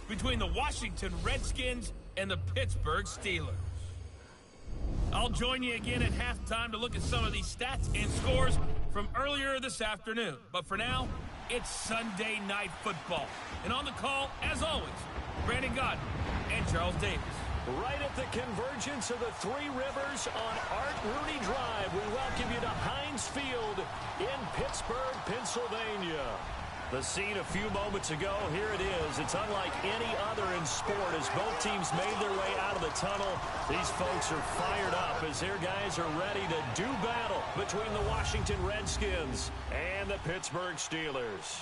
between the Washington Redskins and the Pittsburgh Steelers. I'll join you again at halftime to look at some of these stats and scores from earlier this afternoon. But for now, it's Sunday Night Football. And on the call, as always, Brandon Gaudin and Charles Davis. Right at the convergence of the Three Rivers on Art Rooney Drive, we welcome you to Heinz Field in Pittsburgh, Pennsylvania. The scene a few moments ago, here it is. It's unlike any other in sport as both teams made their way out of the tunnel. These folks are fired up as their guys are ready to do battle between the Washington Redskins and the Pittsburgh Steelers.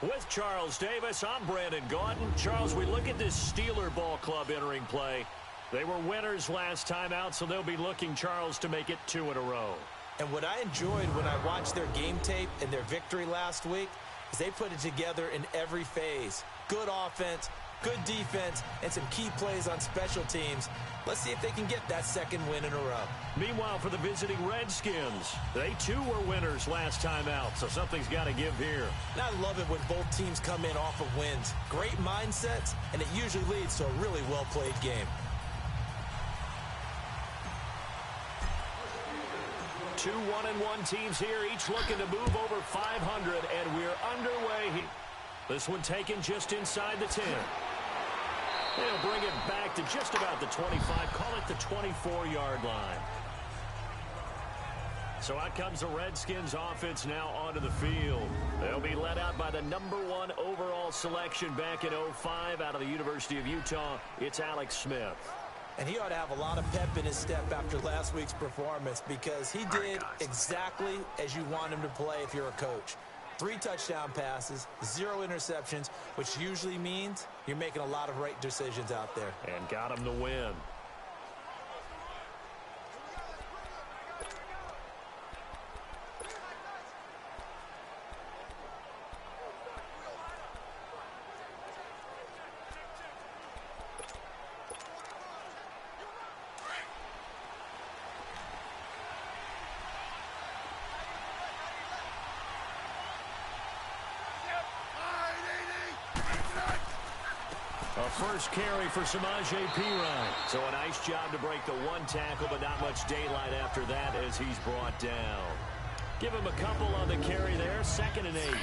With Charles Davis, I'm Brandon Gaudin. Charles, we look at this Steeler ball club entering play. They were winners last time out, so they'll be looking, Charles, to make it 2 in a row. And what I enjoyed when I watched their game tape and their victory last week is they put it together in every phase. Good offense, good defense, and some key plays on special teams. Let's see if they can get that second win in a row. Meanwhile, for the visiting Redskins, they too were winners last time out, so something's got to give here. And I love it when both teams come in off of wins. Great mindsets, and it usually leads to a really well-played game. Two 1-1 teams here, each looking to move over 500, and we're underway. This one taken just inside the 10. They'll bring it back to just about the 25, call it the 24-yard line. So out comes the Redskins offense now onto the field. They'll be led out by the #1 overall selection back in 2005 out of the University of Utah. It's Alex Smith. And he ought to have a lot of pep in his step after last week's performance because he did exactly as you want him to play if you're a coach. 3 touchdown passes, 0 interceptions, which usually means you're making a lot of right decisions out there. And got him to win. First carry for Samaje Perine. So a nice job to break the 1 tackle, but not much daylight after that as he's brought down. Give him a couple on the carry there, 2nd and 8.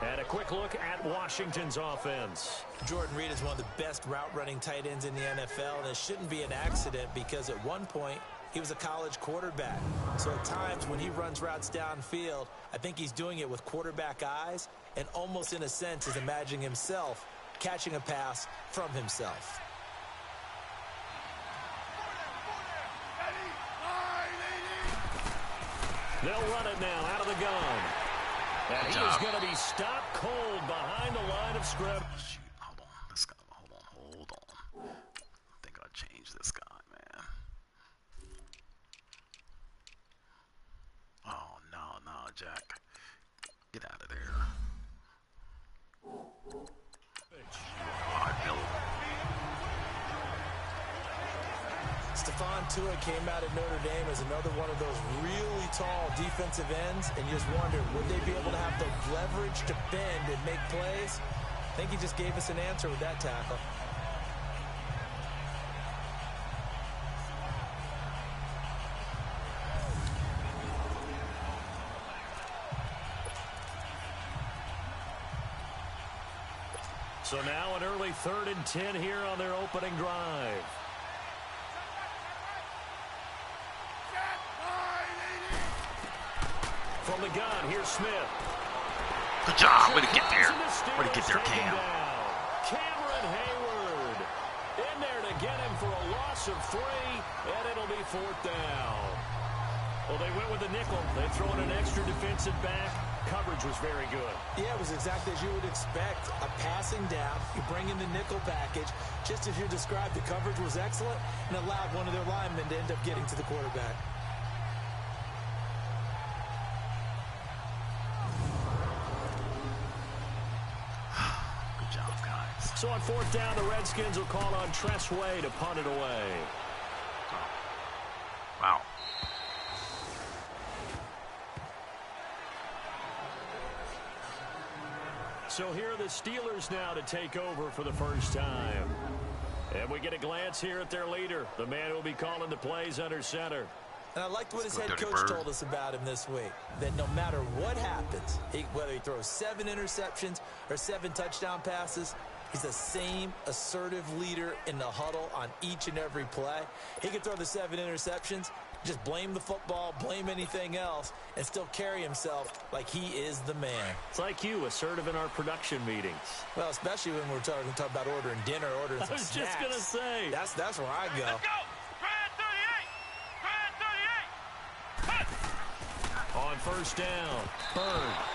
And a quick look at Washington's offense. Jordan Reed is one of the best route-running tight ends in the NFL, and it shouldn't be an accident because at one point he was a college quarterback. So at times when he runs routes downfield, I think he's doing it with quarterback eyes and almost in a sense is imagining himself catching a pass from himself. They'll run it now out of the gun. And he is going to be stopped cold behind the line of scrimmage. Shoot, hold on. This guy, hold on. I think I'll change this guy, man. Oh, no, Jack. Get out of there. Stephon Tua came out of Notre Dame as another one of those really tall defensive ends, and you just wonder, would they be able to have the leverage to bend and make plays? I think he just gave us an answer with that tackle. So now an early 3rd and 10 here on their opening drive. From the gun, here's Smith. Good job. Way to get there. Way to get there, Cam. Cameron Hayward in there to get him for a loss of 3, and it'll be 4th down. Well, they went with the nickel. They've thrown an extra defensive back. Coverage was very good. Yeah, it was exactly as you would expect. A passing down, you bring in the nickel package. Just as you described, the coverage was excellent and allowed one of their linemen to end up getting to the quarterback. Good job, guys. So on 4th down, the Redskins will call on Tress Way to punt it away. Wow. So here are the Steelers now to take over for the first time. And we get a glance here at their leader, the man who will be calling the plays under center. And I liked what his head coach told us about him this week, that no matter what happens, whether he throws 7 interceptions or 7 touchdown passes, he's the same assertive leader in the huddle on each and every play. He can throw the 7 interceptions, just blame the football, blame anything else, and still carry himself like he is the man. It's like you, assertive in our production meetings. Well, especially when we're talking about ordering dinner, ordering some snacks. I was just going to say. That's where I go. Let's go! On first down, Bird.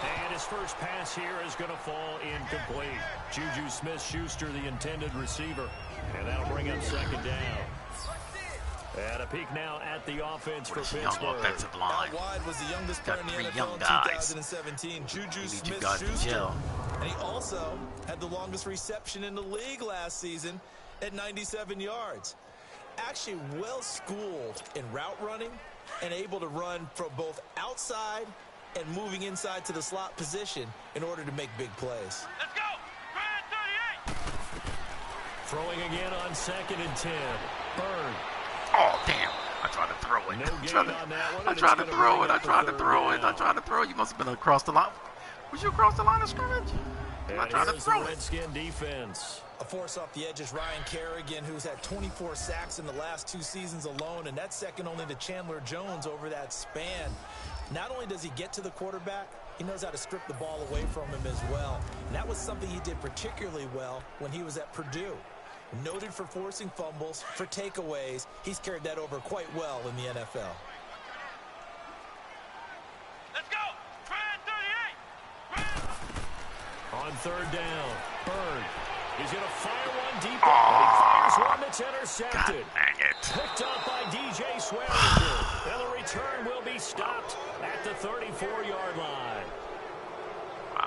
And his first pass here is going to fall incomplete. Juju Smith-Schuster, the intended receiver. And that'll bring up second down. And a peek now at the offense for Pittsburgh. Young offensive line. Out wide was the youngest player in the NFL young in guys. 2017, Juju Smith-Schuster. And he also had the longest reception in the league last season at 97 yards. Actually well-schooled in route running and able to run from both outside and moving inside to the slot position in order to make big plays. Let's go! 38! Throwing again on 2nd and 10. Bird. Oh, damn. I tried to throw it. No I gain tried on to that one. throw it. I tried to throw it. You must have been across the line. Was you across the line of scrimmage? I tried to throw it. Redskin defense. A force off the edge is Ryan Kerrigan, who's had 24 sacks in the last 2 seasons alone, and that's second only to Chandler Jones over that span. Not only does he get to the quarterback, he knows how to strip the ball away from him as well. And that was something he did particularly well when he was at Purdue. Noted for forcing fumbles, for takeaways. He's carried that over quite well in the NFL. Let's go! 38! On 3rd down, Bird. He's going to fire one deep. He fires one that's intercepted. God dang it. Picked up by DJ Swearinger. And the return will be stopped at the 34-yard line.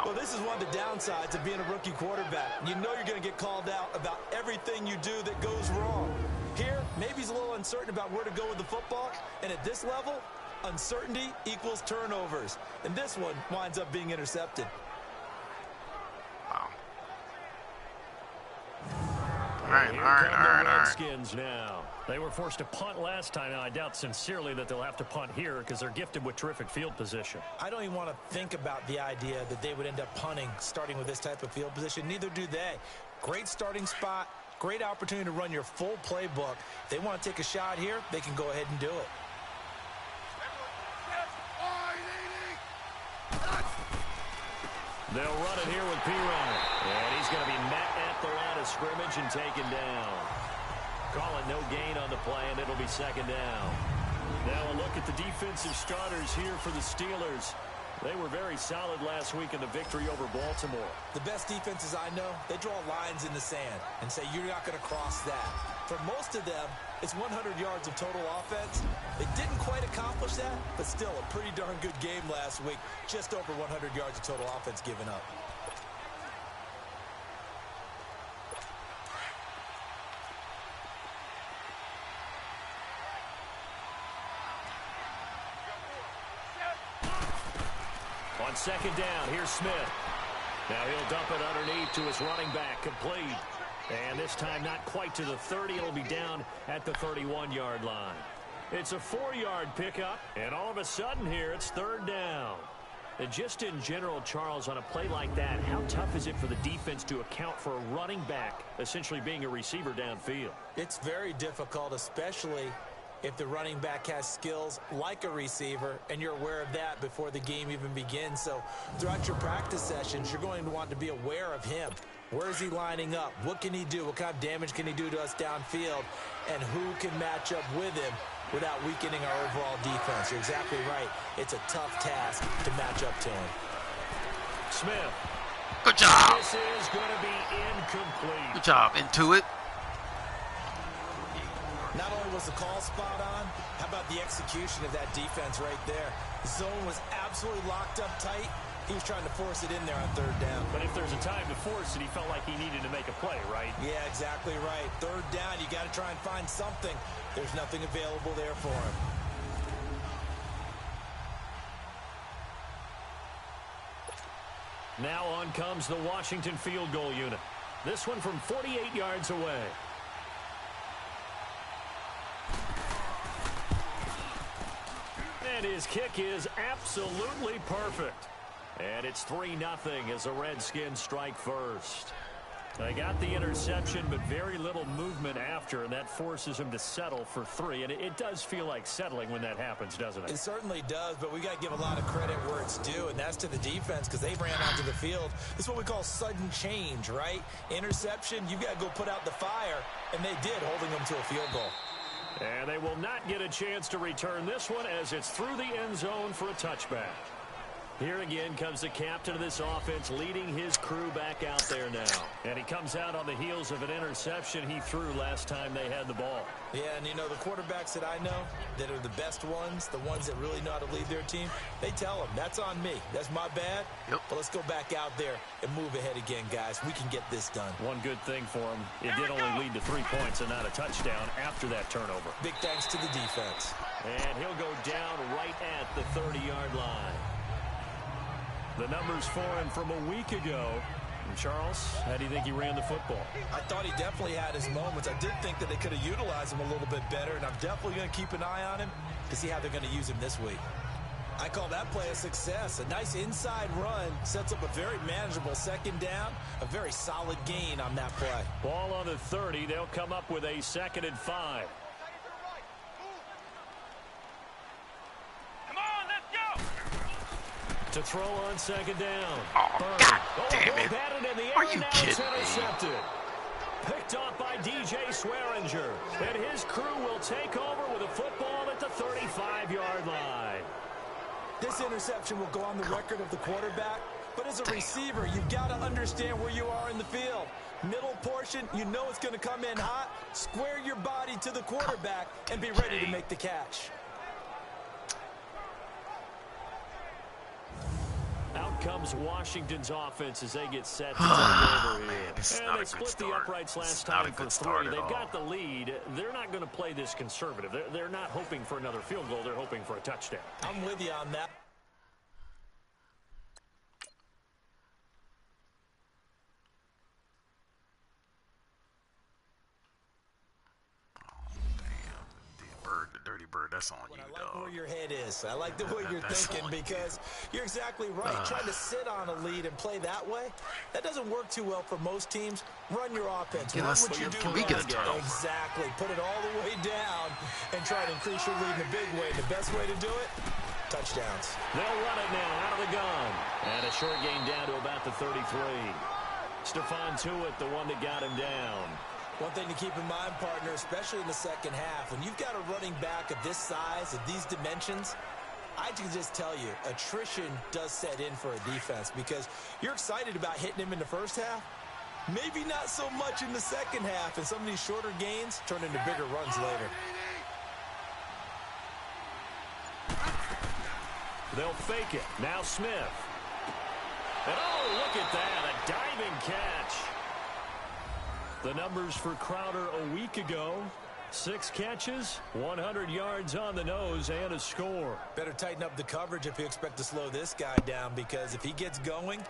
Well, this is one of the downsides of being a rookie quarterback. You know you're going to get called out about everything you do that goes wrong. Here, maybe he's a little uncertain about where to go with the football. And at this level, uncertainty equals turnovers. And this one winds up being intercepted. Wow. All right. Redskins now. They were forced to punt last time, and I doubt sincerely that they'll have to punt here because they're gifted with terrific field position. I don't even want to think about the idea that they would end up punting starting with this type of field position. Neither do they. Great starting spot, great opportunity to run your full playbook. If they want to take a shot here, they can go ahead and do it. They'll run it here with Pirine. And he's going to be met at the line of scrimmage and taken down. Call it no gain on the play, and it'll be second down. Now a look at the defensive starters here for the Steelers. They were very solid last week in the victory over Baltimore. The best defenses I know, they draw lines in the sand and say you're not going to cross that. For most of them, it's 100 yards of total offense. They didn't quite accomplish that, but still a pretty darn good game last week. Just over 100 yards of total offense given up. On second down, here's Smith. Now he'll dump it underneath to his running back, complete. And this time not quite to the 30. It'll be down at the 31-yard line. It's a 4-yard pickup, and all of a sudden here it's 3rd down. And just in general, Charles, on a play like that, how tough is it for the defense to account for a running back essentially being a receiver downfield? It's very difficult, especially if the running back has skills like a receiver, and you're aware of that before the game even begins. So throughout your practice sessions, you're going to want to be aware of him. Where is he lining up? What can he do? What kind of damage can he do to us downfield? And who can match up with him without weakening our overall defense? You're exactly right. It's a tough task to match up to him. Smith. Good job. This is going to be incomplete. Good job. Into it. Not only was the call spot on, how about the execution of that defense right there? The zone was absolutely locked up tight. He was trying to force it in there on 3rd down. But if there's a time to force it, he felt like he needed to make a play, right? Yeah, exactly right. 3rd down, you got to try and find something. There's nothing available there for him. Now on comes the Washington field goal unit. This one from 48 yards away. And his kick is absolutely perfect. And it's 3-0 as the Redskins strike first. They got the interception, but very little movement after, and that forces him to settle for 3. And it does feel like settling when that happens, doesn't it? It certainly does, but we got to give a lot of credit where it's due, and that's to the defense because they ran onto the field. This is what we call sudden change, right? Interception, you've got to go put out the fire, and they did, holding them to a field goal. And they will not get a chance to return this one as it's through the end zone for a touchback. Here again comes the captain of this offense leading his crew back out there now. And he comes out on the heels of an interception he threw last time they had the ball. Yeah, and you know, the quarterbacks that I know that are the best ones, the ones that really know how to lead their team, they tell them, that's on me. That's my bad. Yep. But let's go back out there and move ahead again, guys. We can get this done. One good thing for him, it did only lead to 3 points and not a touchdown after that turnover. Big thanks to the defense. And he'll go down right at the 30-yard line. The numbers for him from a week ago. And Charles, how do you think he ran the football? I thought he definitely had his moments. I did think that they could have utilized him a little bit better, and I'm definitely going to keep an eye on him to see how they're going to use him this week. I call that play a success. A nice inside run sets up a very manageable second down, a very solid gain on that play. Ball on the 30. They'll come up with a 2nd and 5. To throw on 2nd down. Oh, God damn it. Are you kidding me? Picked off by DJ Swearinger. And his crew will take over with a football at the 35-yard line. This interception will go on the record of the quarterback. But as a receiver, you've got to understand where you are in the field. Middle portion, you know it's going to come in hot. Square your body to the quarterback and be ready to make the catch. Out comes Washington's offense as they get set to take over here. Man, this is and not they a good split the start. uprights last Not time a for good 3. start at They've all. got the lead. They're not going to play this conservative. They're not hoping for another field goal. They're hoping for a touchdown. I'm with you on that. Dirty bird, that's on you, I like dog. where your head is. I like the way you're thinking because you're exactly right. Trying to sit on a lead and play that way, that doesn't work too well for most teams. Run your offense. Yeah, Run let's- what you do can we get a best. turnover? Exactly. Put it all the way down and try to increase your lead in a big way. The best way to do it, touchdowns. They'll run it now out of the gun. And a short gain down to about the 33. Stephon Tuitt, the one that got him down. One thing to keep in mind, partner, especially in the second half, when you've got a running back of this size, of these dimensions, I can just tell you, attrition does set in for a defense because you're excited about hitting him in the first half. Maybe not so much in the second half, and some of these shorter gains turn into bigger runs later. They'll fake it. Now Smith. And oh, look at that, a diving catch. The numbers for Crowder a week ago, 6 catches, 100 yards on the nose, and a score. Better tighten up the coverage if you expect to slow this guy down because if he gets going,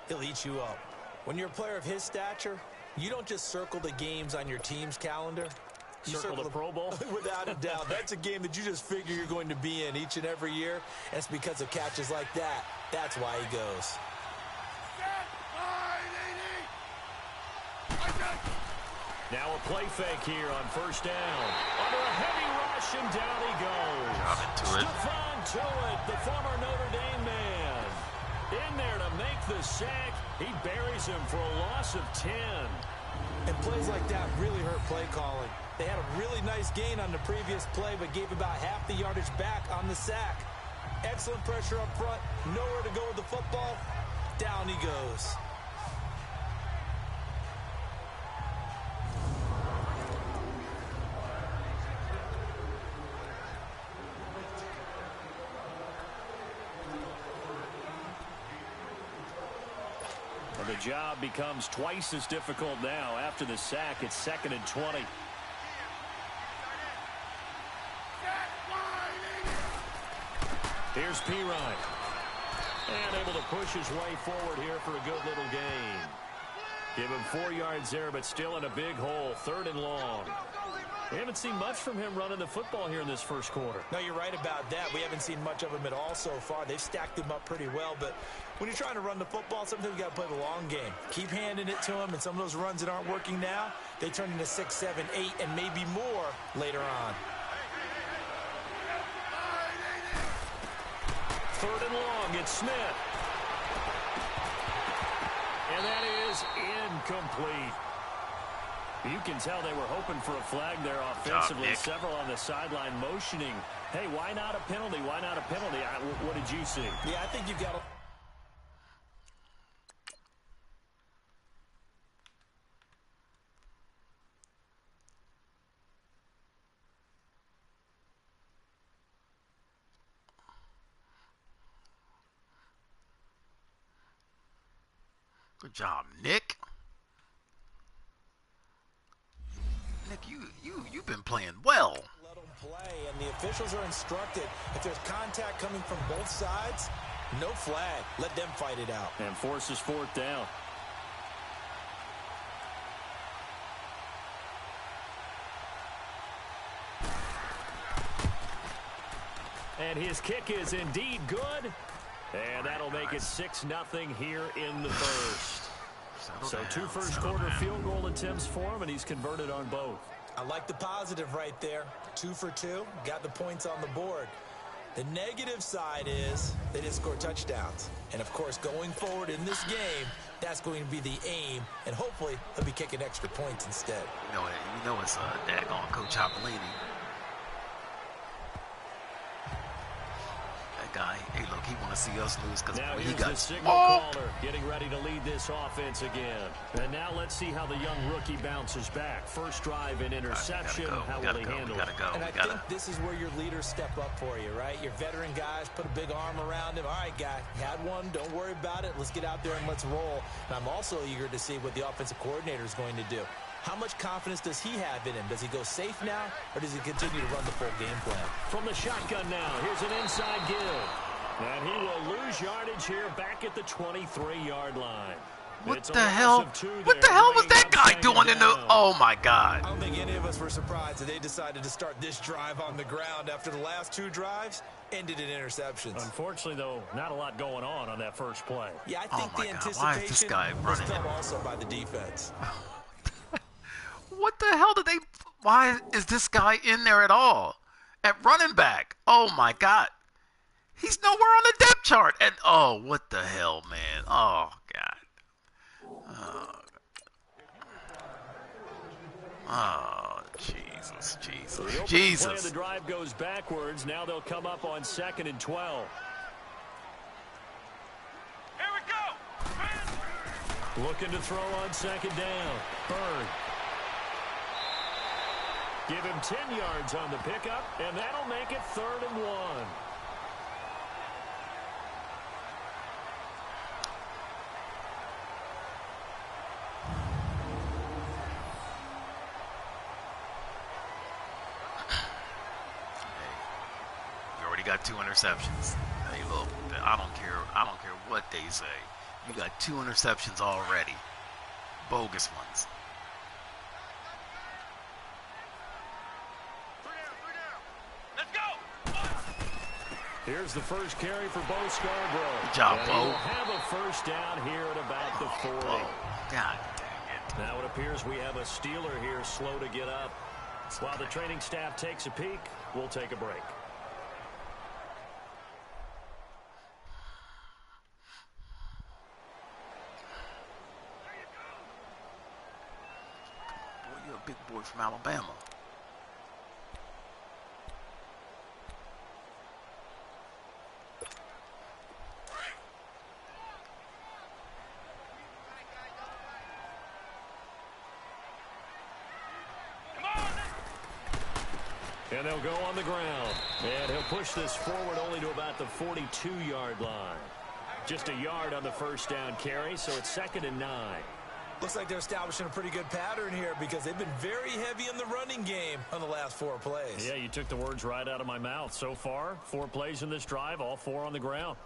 he'll eat you up. When you're a player of his stature, you don't just circle the games on your team's calendar. You Circle the Pro Bowl? Without a doubt. That's a game that you just figure you're going to be in each and every year, and it's because of catches like that. That's why he goes. Now a play fake here on first down. Under a heavy rush, and down he goes. Stephon Tuitt, the former Notre Dame man. In there to make the sack. He buries him for a loss of 10. And plays like that really hurt play calling. They had a really nice gain on the previous play, but gave about half the yardage back on the sack. Excellent pressure up front. Nowhere to go with the football. Down he goes. The job becomes twice as difficult now. After the sack, it's 2nd and 20. Here's Pirine. And able to push his way forward here for a good little gain. Give him 4 yards there, but still in a big hole. 3rd and long. We haven't seen much from him running the football here in this first quarter. No, you're right about that. We haven't seen much of him at all so far. They've stacked him up pretty well, but when you're trying to run the football, sometimes you got to play the long game. Keep handing it to him, and some of those runs that aren't working now, they turn into 6, 7, 8, and maybe more later on. 3rd and long, it's Smith. And that is incomplete. You can tell they were hoping for a flag there offensively. Several on the sideline motioning. Hey, why not a penalty? Why not a penalty? What did you see? Yeah, I think you've got to... Good job, Nick. Nick, you've been playing well. Let them play, and the officials are instructed. If there's contact coming from both sides, no flag. Let them fight it out. And forces 4th down. And his kick is indeed good. And that'll make it 6-0 here in the first. So 2 first-quarter field goal attempts for him, and he's converted on both. I like the positive right there. 2 for 2. Got the points on the board. The negative side is they didn't score touchdowns. And, of course, going forward in this game, that's going to be the aim. And hopefully he'll be kicking extra points instead. You know it's daggone Coach Hoppolini. Guy. Hey, look, he want to see us lose because he got signal caller getting ready to lead this offense again. And now let's see how the young rookie bounces back. First drive and interception. How will he handle it? And I think this is where your leaders step up for you, right? Your veteran guys put a big arm around him. All right, guy, you had one. Don't worry about it. Let's get out there and let's roll. And I'm also eager to see what the offensive coordinator is going to do. How much confidence does he have in him? Does he go safe now, or does he continue to run the full game plan? From the shotgun now, here's an inside give. And he will lose yardage here back at the 23-yard line. What the hell? What the hell was that guy doing in the... Oh, my God. I don't think any of us were surprised that they decided to start this drive on the ground after the last 2 drives ended in interceptions. Unfortunately, though, not a lot going on that first play. Yeah, I think the anticipation why is this guy was running felt also by the defense. What the hell did they... Why is this guy in there at all? At running back. Oh, my God. He's nowhere on the depth chart. And, oh, what the hell, man. Oh, God. Oh, Jesus. Jesus. The drive goes backwards. Now they'll come up on 2nd and 12. Here we go. Looking to throw on 2nd down. Bird. Give him 10 yards on the pickup, and that'll make it 3rd and 1. You already got 2 interceptions. Hey, look, I don't care what they say. You got 2 interceptions already. Bogus ones. Here's the first carry for Bo Scarborough. Good job, Bo. We'll have a first down here at about the 40. Bo. God dang it. Now it appears we have a Steeler here slow to get up. While the training staff takes a peek, we'll take a break. Boy, you're a big boy from Alabama. And they'll go on the ground. And he'll push this forward only to about the 42-yard line. Just a yard on the first down carry, so it's 2nd and 9. Looks like they're establishing a pretty good pattern here because they've been very heavy in the running game on the last 4 plays. Yeah, you took the words right out of my mouth. So far, 4 plays in this drive, all 4 on the ground.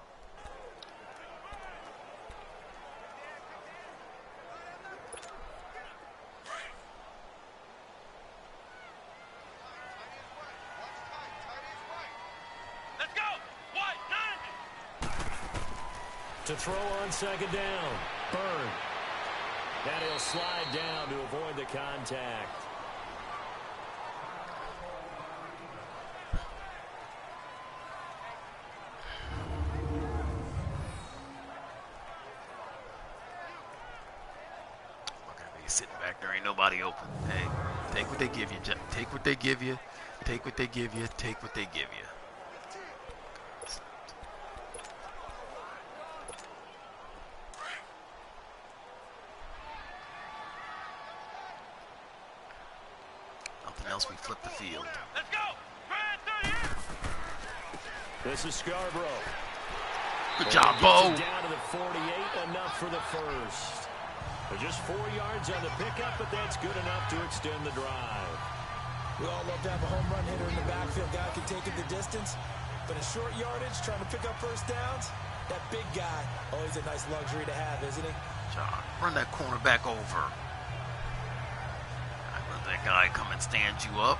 To throw on second down. Byrd. And he'll slide down to avoid the contact. Sitting back there, ain't nobody open. Hey, take what they give you. Take what they give you. Take what they give you. Take what they give you. Nothing else. We flip the field. Let's go. This is Scarborough. Good job, Bo. Down to the 48, enough for the first. Just 4 yards on the pickup, but that's good enough to extend the drive. We all love to have a home run hitter in the backfield. Guy can take it the distance. But in short yardage, trying to pick up first downs, that big guy, always a nice luxury to have, isn't he? John, run that cornerback over. Let that guy come and stand you up.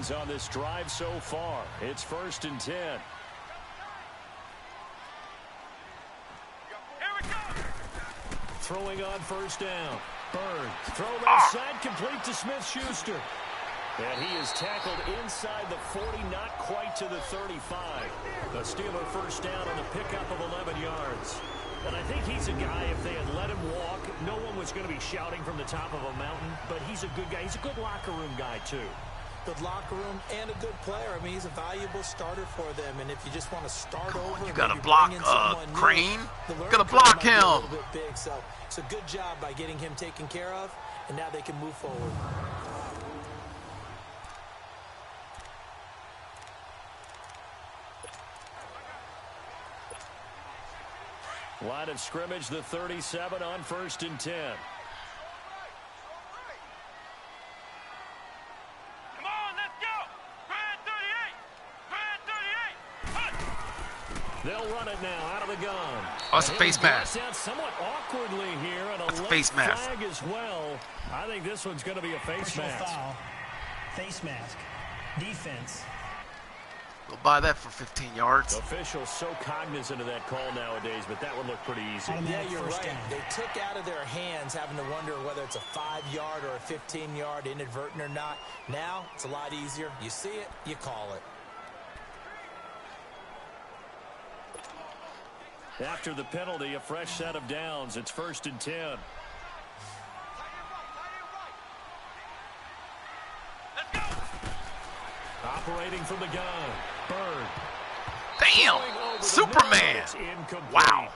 On this drive so far. It's 1st and 10. Here we go. Throwing on first down. Byrd. Throw left side, complete to Smith-Schuster. And he is tackled inside the 40, not quite to the 35. The Steeler first down on the pickup of 11 yards. And I think he's a guy, if they had let him walk, no one was going to be shouting from the top of a mountain. But he's a good guy. He's a good locker room guy, too. Good locker room and a good player. I mean, he's a valuable starter for them. And if you just want to start over, you got to block Crane. You got to block him. A little bit big, so it's a good job by getting him taken care of, and now they can move forward. Line of scrimmage, the 37 on 1st and 10. Come on, let's go. Brad 38. They'll run it now out of the gun. Oh, it's a face mask. Out somewhat awkwardly here, and a left face mask flag as well. I think this one's going to be a face mask. Foul. Face mask. Defense. We'll buy that for 15 yards. Officials so cognizant of that call nowadays, but that would look pretty easy. Yeah, you're right. They took out of their hands having to wonder whether it's a 5-yard or a 15-yard, inadvertent or not. Now, it's a lot easier. You see it, you call it. After the penalty, a fresh set of downs. It's 1st and 10. Operating from the gun. Byrd. Damn! Superman! Wow.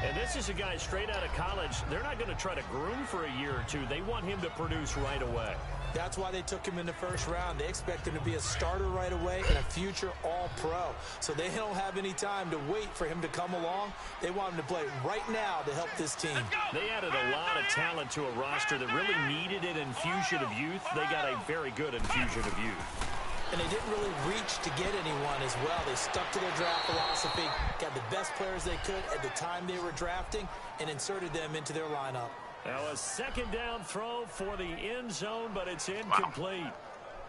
And this is a guy straight out of college. They're not going to try to groom for a year or two. They want him to produce right away. That's why they took him in the first round. They expect him to be a starter right away and a future All-Pro. So they don't have any time to wait for him to come along. They want him to play right now to help this team. They added a lot of talent to a roster that really needed an infusion of youth. They got a very good infusion of youth. And they didn't really reach to get anyone as well. They stuck to their draft philosophy, got the best players they could at the time they were drafting, and inserted them into their lineup. Now a second down throw for the end zone, but it's incomplete. Wow.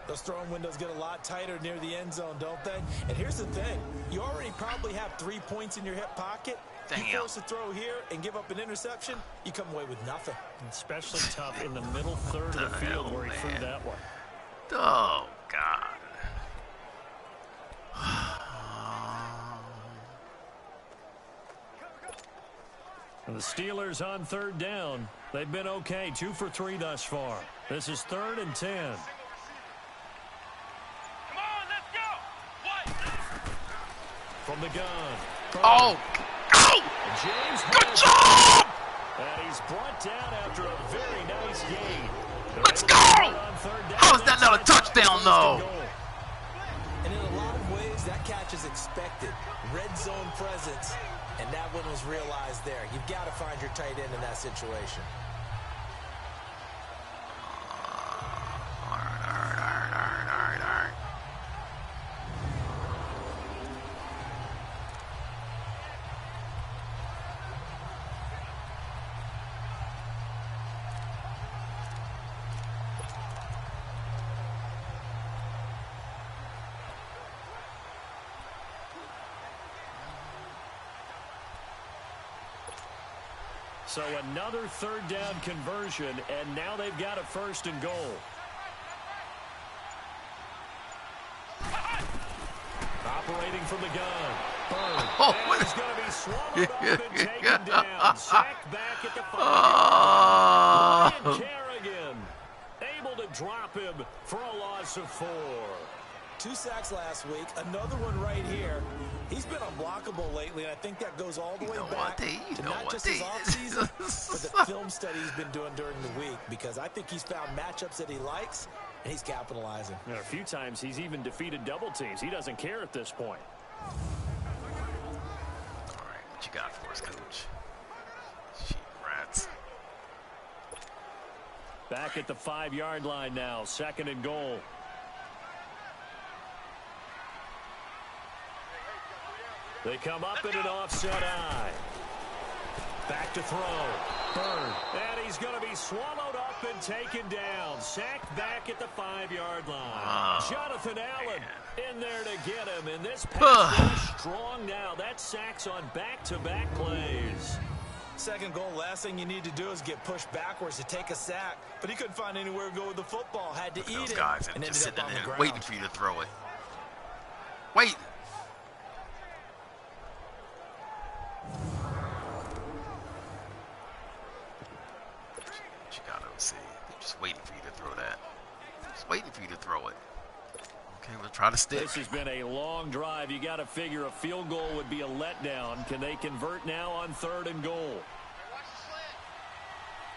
Those throwing windows get a lot tighter near the end zone, don't they? And here's the thing. You already probably have 3 points in your hip pocket. Damn. You force a throw here and give up an interception, you come away with nothing. Especially tough in the middle third of the field where he threw that one. Oh, God. And the Steelers on 3rd down. They've been okay, 2 for 3 thus far. This is 3rd and 10. Come on, let's go. What? From the gun. Oh! Oh! James Good job! And he's brought down after a very nice gain. Let's go! How is that not a touchdown, though? And in a lot of ways, that catch is expected. Red zone presence. And that one was realized there. You've got to find your tight end in that situation. All right. So another third down conversion, and now they've got a 1st and goal. Operating from the gun. Bird. Oh, he's going to be swallowed up and taken down. Sacked back at the 5. Ryan Kerrigan able to drop him for a loss of 4. 2 sacks last week, another one right here. He's been unblockable lately, and I think that goes all the way back to not just his offseason, but the film study he's been doing during the week, because I think he's found matchups that he likes, and he's capitalizing. And a few times he's even defeated double teams. He doesn't care at this point. All right, what you got for us, Coach? Cheap rats. Back at the 5-yard line now, 2nd and goal. They come up in an offset eye. Back to throw. Bird. And he's going to be swallowed up and taken down. Sacked back at the 5-yard line. Jonathan Allen in there to get him. And this pass is strong now. That sack's on back-to-back plays. 2nd goal, last thing you need to do is get pushed backwards to take a sack. But he couldn't find anywhere to go with the football. Had to eat Those it. guys And just ended up sitting on the there ground. waiting for you to throw it. Waiting. What you got, OC? They're just waiting for you to throw that. Just waiting for you to throw it. Okay, we'll try to stick. This has been a long drive. You got to figure a field goal would be a letdown. Can they convert now on 3rd and goal?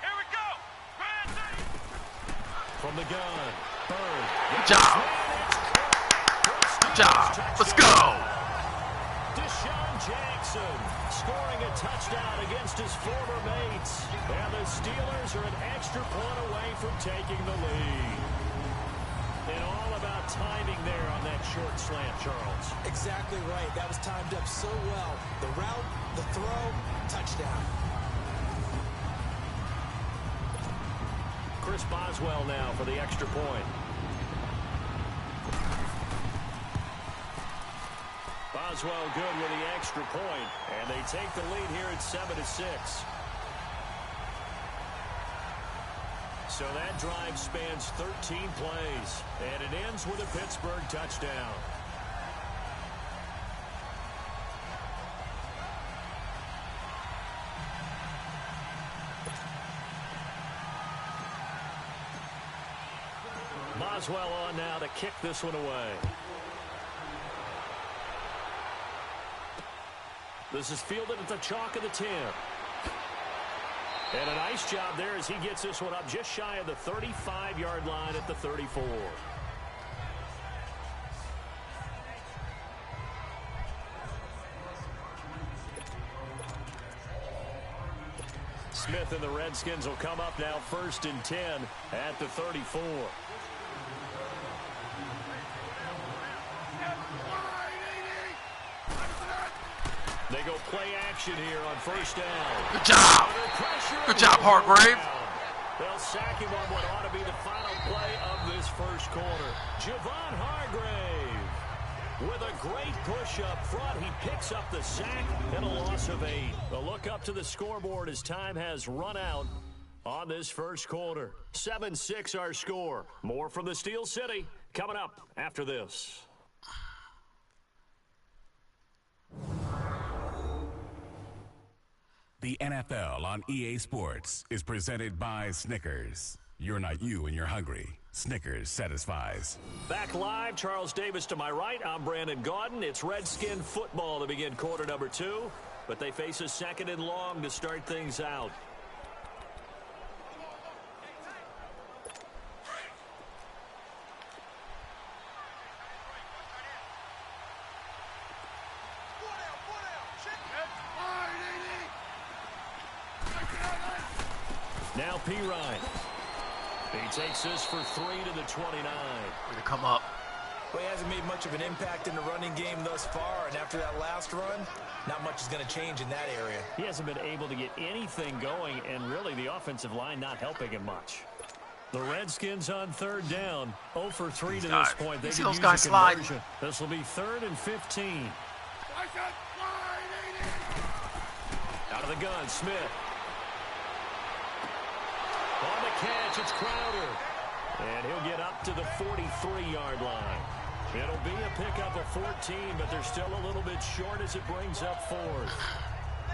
Here we go. From the gun. Bird. Good job. Good job. Let's go. Deshaun Jackson scoring a touchdown against his former mates. And the Steelers are an extra point away from taking the lead. And all about timing there on that short slant, Charles. Exactly right. That was timed up so well. The route, the throw, touchdown. Chris Boswell now for the extra point. Boswell good with the extra point, and they take the lead here at 7-6. So that drive spans 13 plays, and it ends with a Pittsburgh touchdown. Boswell on now to kick this one away. This is fielded at the chalk of the 10. And a nice job there as he gets this one up just shy of the 35-yard line at the 34. Smith and the Redskins will come up now 1st and 10 at the 34. They go play action here on 1st down. Good job. Good job, Hargrave. They'll sack him on what ought to be the final play of this 1st quarter. Javon Hargrave with a great push up front. He picks up the sack and a loss of 8. A look up to the scoreboard as time has run out on this 1st quarter. 7-6 our score. More from the Steel City coming up after this. The NFL on EA Sports is presented by Snickers. You're not you when you're hungry. Snickers satisfies. Back live, Charles Davis to my right. I'm Brandon Gaudin. It's Redskin football to begin quarter number 2, but they face a 2nd and long to start things out. Now Pirine. He takes this for 3 to the 29. Way to come up. Well, he hasn't made much of an impact in the running game thus far, and after that last run, not much is going to change in that area. He hasn't been able to get anything going, and really the offensive line not helping him much. The Redskins on 3rd down, 0 for 3 to this point. They see can those use guys a slide. conversion. This will be 3rd and 15. Out of the gun, Smith. On the catch, it's Crowder. And he'll get up to the 43-yard line. It'll be a pickup of 14, but they're still a little bit short as it brings up fourth.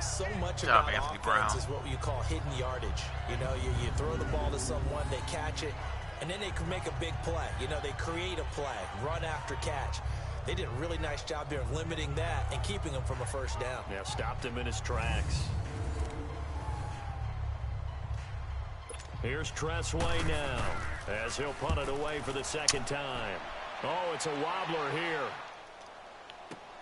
So much job, about Anthony offense Brown. is what you call hidden yardage. You know, you throw the ball to someone, they catch it, and then they can make a big play. You know, they create a play, run after catch. They did a really nice job there of limiting that and keeping him from a first down. Yeah, stopped him in his tracks. Here's Tressway now as he'll punt it away for the second time. Oh, it's a wobbler here.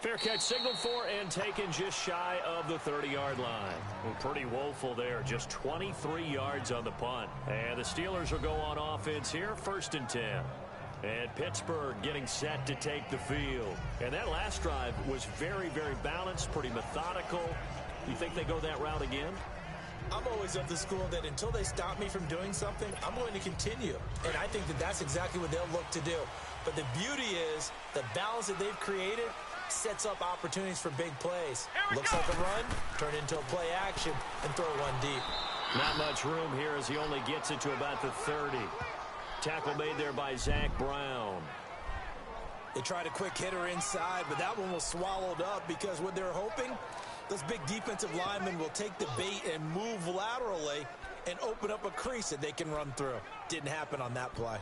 Fair catch signaled for and taken just shy of the 30-yard line. Well, pretty woeful there. Just 23 yards on the punt. And the Steelers will go on offense here, 1st and 10. And Pittsburgh getting set to take the field. And that last drive was very, very balanced, pretty methodical. You think they go that route again? I'm always of the school that until they stop me from doing something, I'm going to continue. And I think that that's exactly what they'll look to do. But the beauty is the balance that they've created sets up opportunities for big plays. Looks like a run, turn into a play action, and throw one deep. Not much room here as he only gets it to about the 30. Tackle made there by Zach Brown. They tried a quick hitter inside, but that one was swallowed up because what they're hoping, those big defensive linemen will take the bait and move laterally and open up a crease that they can run through. Didn't happen on that play.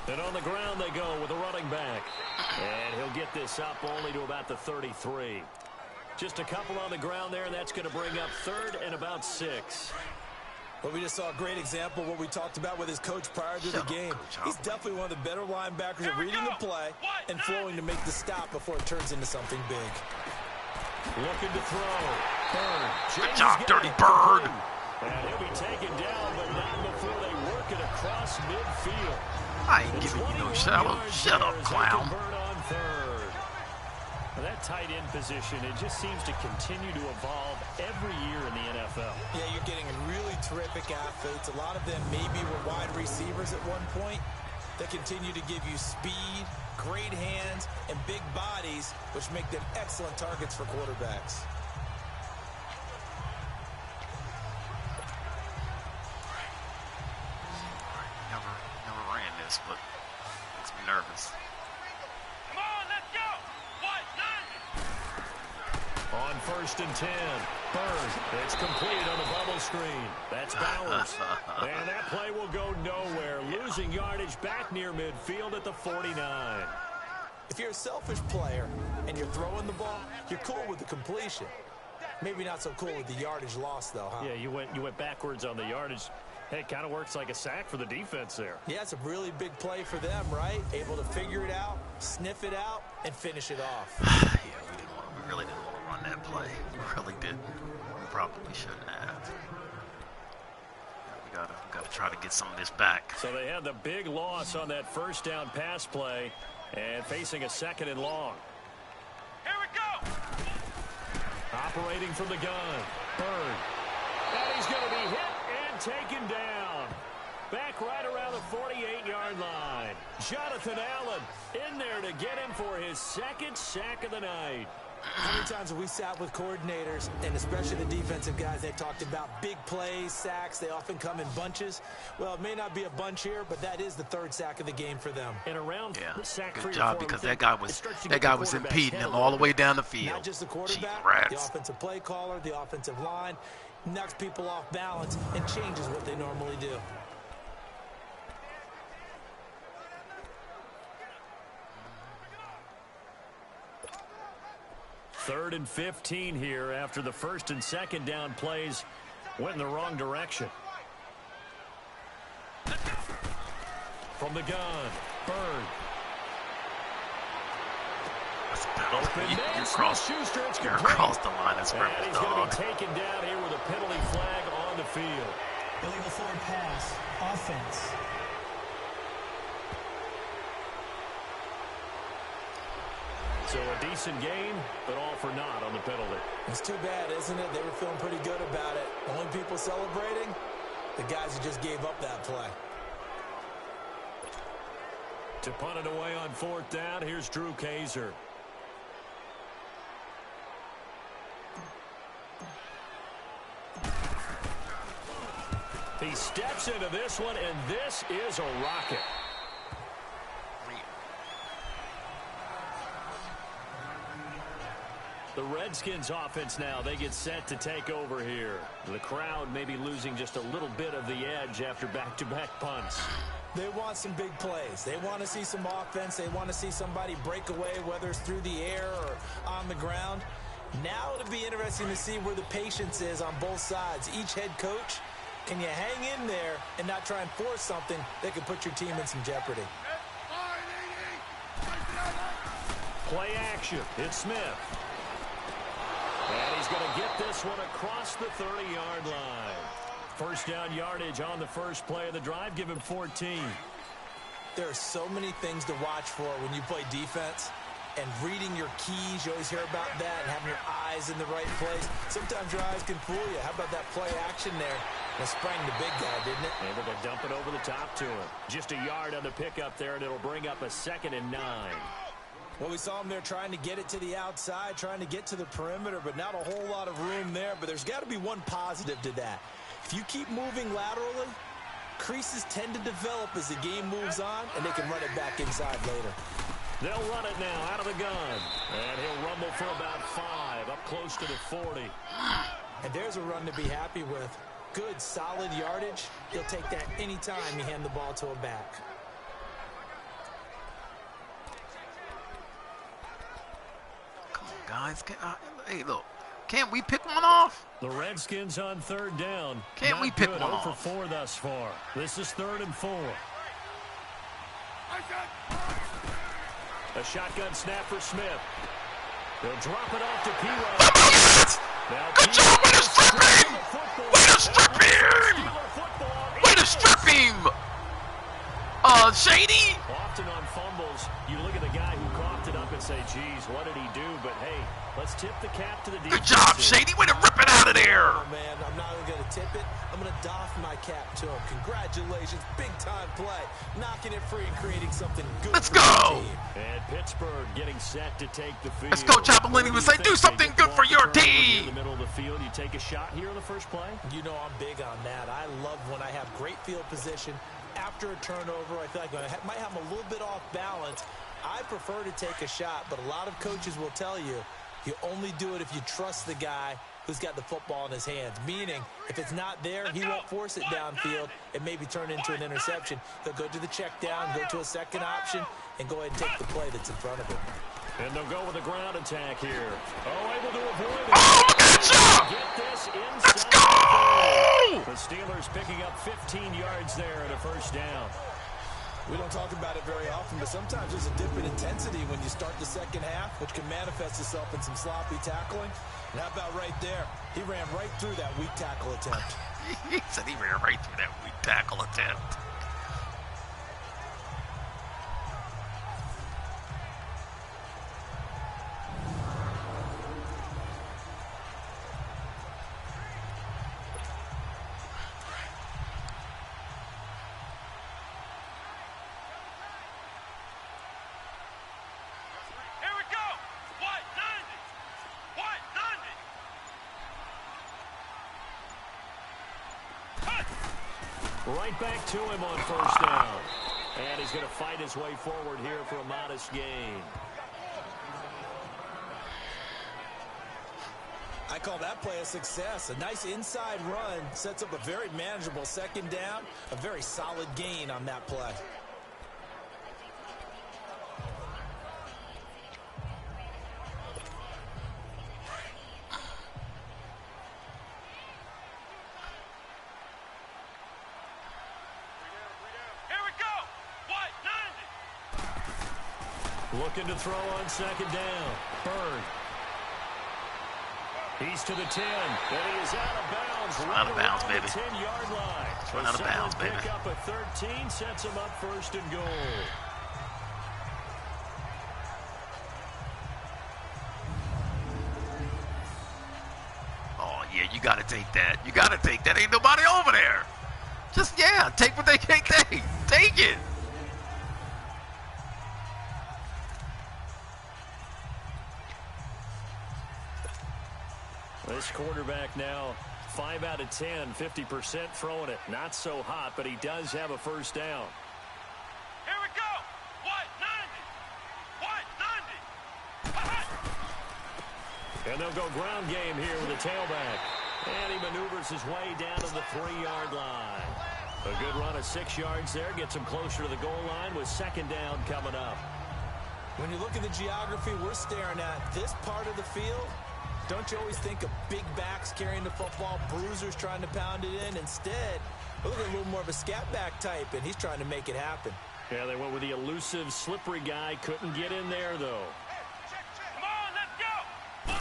And on the ground they go with a running back. And he'll get this up only to about the 33. Just a couple on the ground there, and that's going to bring up 3rd and about 6. Well, we just saw a great example of what we talked about with his coach prior to the game. He's definitely one of the better linebackers at reading the play and flowing to make the stop before it turns into something big. Looking to throw. Bird. Good job, Dirty Bird. And he'll be taken down, but not before they work it across midfield. I ain't giving you no shallow. Shut up, clown. That tight end position, it just seems to continue to evolve every year in the NFL. Yeah, you're getting really terrific athletes. A lot of them maybe were wide receivers at one point. They continue to give you speed, great hands, and big bodies, which make them excellent targets for quarterbacks. Never ran this, but makes me nervous. Come on, let's go! On 1st and 10, Bird. It's complete on the bubble screen. That's Bowers. And that play will go nowhere. Losing yardage back near midfield at the 49. If you're a selfish player and you're throwing the ball, you're cool with the completion. Maybe not so cool with the yardage loss, though, huh? Yeah, you went backwards on the yardage. Hey, it kind of works like a sack for the defense there. Yeah, it's a really big play for them, right? Able to figure it out, sniff it out, and finish it off. Yeah, we really didn't want to run that play. We really didn't. We probably shouldn't have. Yeah, we gotta try to get some of this back. So they had the big loss on that 1st down pass play and facing a 2nd and long. Here we go! Operating from the gun, Bird. And he's going to be hit and taken down. Back right around the 48-yard line. Jonathan Allen in there to get him for his 2nd sack of the night. How many times have we sat with coordinators, and especially the defensive guys, they talked about big plays, sacks. They often come in bunches. Well, it may not be a bunch here, but that is the 3rd sack of the game for them. And around sack good job, because that guy was impeding him all the way down the field. Not just the quarterback, the offensive play caller, the offensive line, knocks people off balance and changes what they normally do. Third and 15 here after the 1st and 2nd down plays went in the wrong direction. From the gun, Bird. You're across the line as well. He's going to be taken down here with a penalty flag on the field. Illegal forward pass. Offense. So a decent game, but all for naught on the penalty. It's too bad, isn't it? They were feeling pretty good about it. Only people celebrating, The guys who just gave up that play. To punt it away on 4th down, here's Drew Kaiser. He steps into this one, and this is a rocket. The Redskins offense now, they get set to take over here. The crowd may be losing just a little bit of the edge after back-to-back punts. They want some big plays. They want to see some offense. They want to see somebody break away, whether it's through the air or on the ground. Now it'll be interesting to see where the patience is on both sides. Each head coach, can you hang in there and not try and force something that could put your team in some jeopardy? Play action. It's Smith. And he's going to get this one across the 30-yard line. First down yardage on the first play of the drive. Give him 14. There are so many things to watch for when you play defense. And reading your keys, you always hear about that, and having your eyes in the right place. Sometimes your eyes can fool you. How about that play action there? It sprang the big guy, didn't it? Able to dump it over the top to him. Just a yard on the pickup there, and it'll bring up a 2nd and 9. Well, we saw him there trying to get it to the outside, trying to get to the perimeter, but not a whole lot of room there. But there's got to be one positive to that. If you keep moving laterally, creases tend to develop as the game moves on, and they can run it back inside later. They'll run it now out of the gun. And he'll rumble for about 5, up close to the 40. And there's a run to be happy with. Good, solid yardage. He'll take that anytime you hand the ball to a back. Guys, hey, look, can't we pick one off? The Redskins on 3rd down. Can't we pick one 0 off? for 4 thus far. This is 3rd and 4. A shotgun snap for Smith. They'll drop it off to P-Rod. Good job! Way to strip him! Way to strip him! Way to strip him! Shady? Often on fumbles, you look at the guy who coughed it up and say, geez, what did he do? But hey, let's tip the cap to the defense. Good job, Shady. Way to rip it out of there. Oh, man, I'm not even going to tip it. I'm going to doff my cap to him. Congratulations. Big-time play. Knocking it free and creating something good. Let's for go. your team. And Pittsburgh getting set to take the field. Let's go, Chapelini. We say do something good for your team. In the middle of the field, you take a shot here on the first play. You know I'm big on that. I love when I have great field position. After a turnover, I feel like I might have a little bit off balance. I prefer to take a shot, but a lot of coaches will tell you, you only do it if you trust the guy who's got the football in his hands. Meaning, if it's not there, he won't force it downfield and maybe turn into an interception. He'll go to the check down, go to a second option, and go ahead and take the play that's in front of him. And they'll go with a ground attack here. Oh, able to avoid it. Oh, look at you! Get this inside. Let's go! The Steelers picking up 15 yards there at a first down. We don't talk about it very often, but sometimes there's a dip in intensity when you start the second half, which can manifest itself in some sloppy tackling. And how about right there? He ran right through that weak tackle attempt. He said he ran right through that weak tackle attempt. Right back to him on first down. And he's going to fight his way forward here for a modest gain. I call that play a success. A nice inside run sets up a very manageable second down. A very solid gain on that play. Looking to throw on second down. Bird. He's to the 10. And he is out of bounds. Out of bounds, baby. 10-yard line. Run out of bounds, baby. Pick up a 13, sets him up first and goal. Oh, yeah, you got to take that. You got to take that. Ain't nobody over there. Just, yeah, take what they can't take. Take it. This quarterback now 5 out of 10, 50% throwing it. Not so hot, but he does have a first down. Here we go. What 90? And they'll go ground game here with a tailback. And he maneuvers his way down to the 3-yard line. A good run of 6 yards there. Gets him closer to the goal line with second down coming up. When you look at the geography we're staring at, this part of the field, don't you always think of big backs carrying the football, bruisers trying to pound it in? Instead, look at a little more of a scat back type, and he's trying to make it happen. Yeah, they went with the elusive, slippery guy. Couldn't get in there, though. Come on, let's go.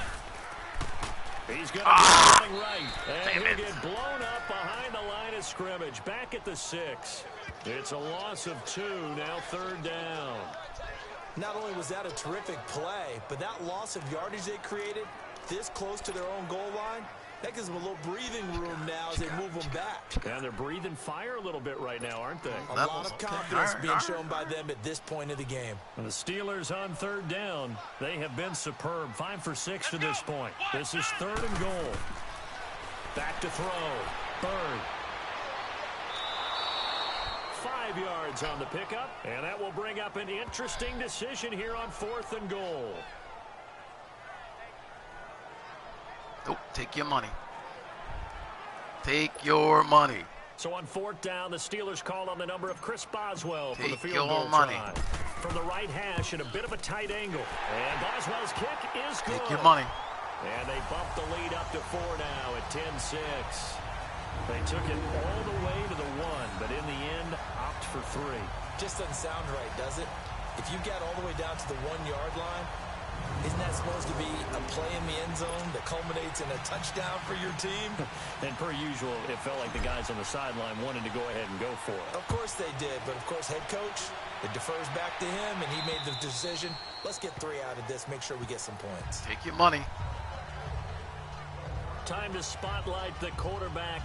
He's going to get something right. And he'll get blown up behind the line of scrimmage. Back at the 6. It's a loss of 2, now third down. Not only was that a terrific play, but that loss of yardage they created this close to their own goal line, that gives them a little breathing room now as they move them back. And they're breathing fire a little bit right now, aren't they? A lot of confidence being shown by them at this point of the game. And the Steelers on third down. They have been superb. 5 for 6 to this point. This is third and goal. Back to throw. Bird. 5 yards on the pickup. And that will bring up an interesting decision here on 4th and goal. Oh, take your money. Take your money. So on 4th down, the Steelers call on the number of Chris Boswell for the Take field your goal money. try. From the right hash at a bit of a tight angle. And Boswell's kick is good. Take your money. And they bump the lead up to 4 now at 10-6. They took it all the way to the 1, but in the end, opt for 3. Just doesn't sound right, does it? If you get all the way down to the 1-yard line, isn't that supposed to be a play in the end zone that culminates in a touchdown for your team? And per usual, it felt like the guys on the sideline wanted to go ahead and go for it. Of course they did, but of course head coach, it defers back to him, and he made the decision, let's get 3 out of this, make sure we get some points. Take your money. Time to spotlight the quarterback,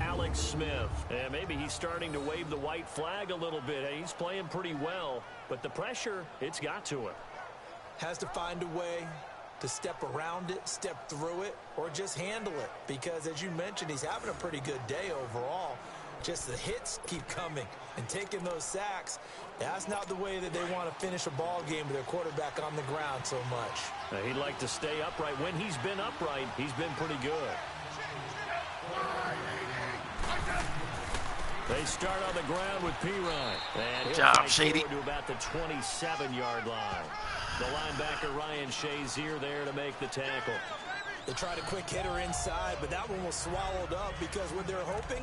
Alex Smith. And maybe he's starting to wave the white flag a little bit. He's playing pretty well, but the pressure, it's got to him. Has to find a way to step around it, step through it, or just handle it. Because, as you mentioned, he's having a pretty good day overall. Just the hits keep coming and taking those sacks. That's not the way that they want to finish a ball game with their quarterback on the ground so much. Now, he'd like to stay upright. When he's been upright, he's been pretty good. They start on the ground with Pirine. And Good he'll job, fight Shady. forward to about the 27-yard line. The linebacker, Ryan Shazier, there to make the tackle. They tried a quick hitter inside, but that one was swallowed up because what they're hoping,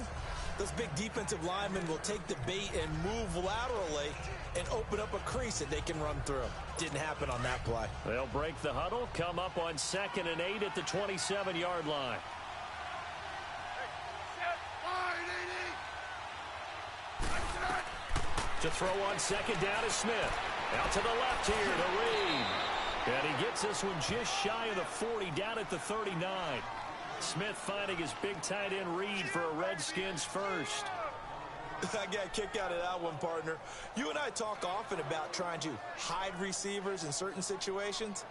those big defensive linemen will take the bait and move laterally and open up a crease that they can run through. Didn't happen on that play. They'll break the huddle, come up on 2nd and 8 at the 27-yard line. To throw on 2nd down is Smith. Out to the left here to Reed. And he gets this one just shy of the 40, down at the 39. Smith finding his big tight end Reed for a Redskins first. I got a kick out of that one, partner. You and I talk often about trying to hide receivers in certain situations,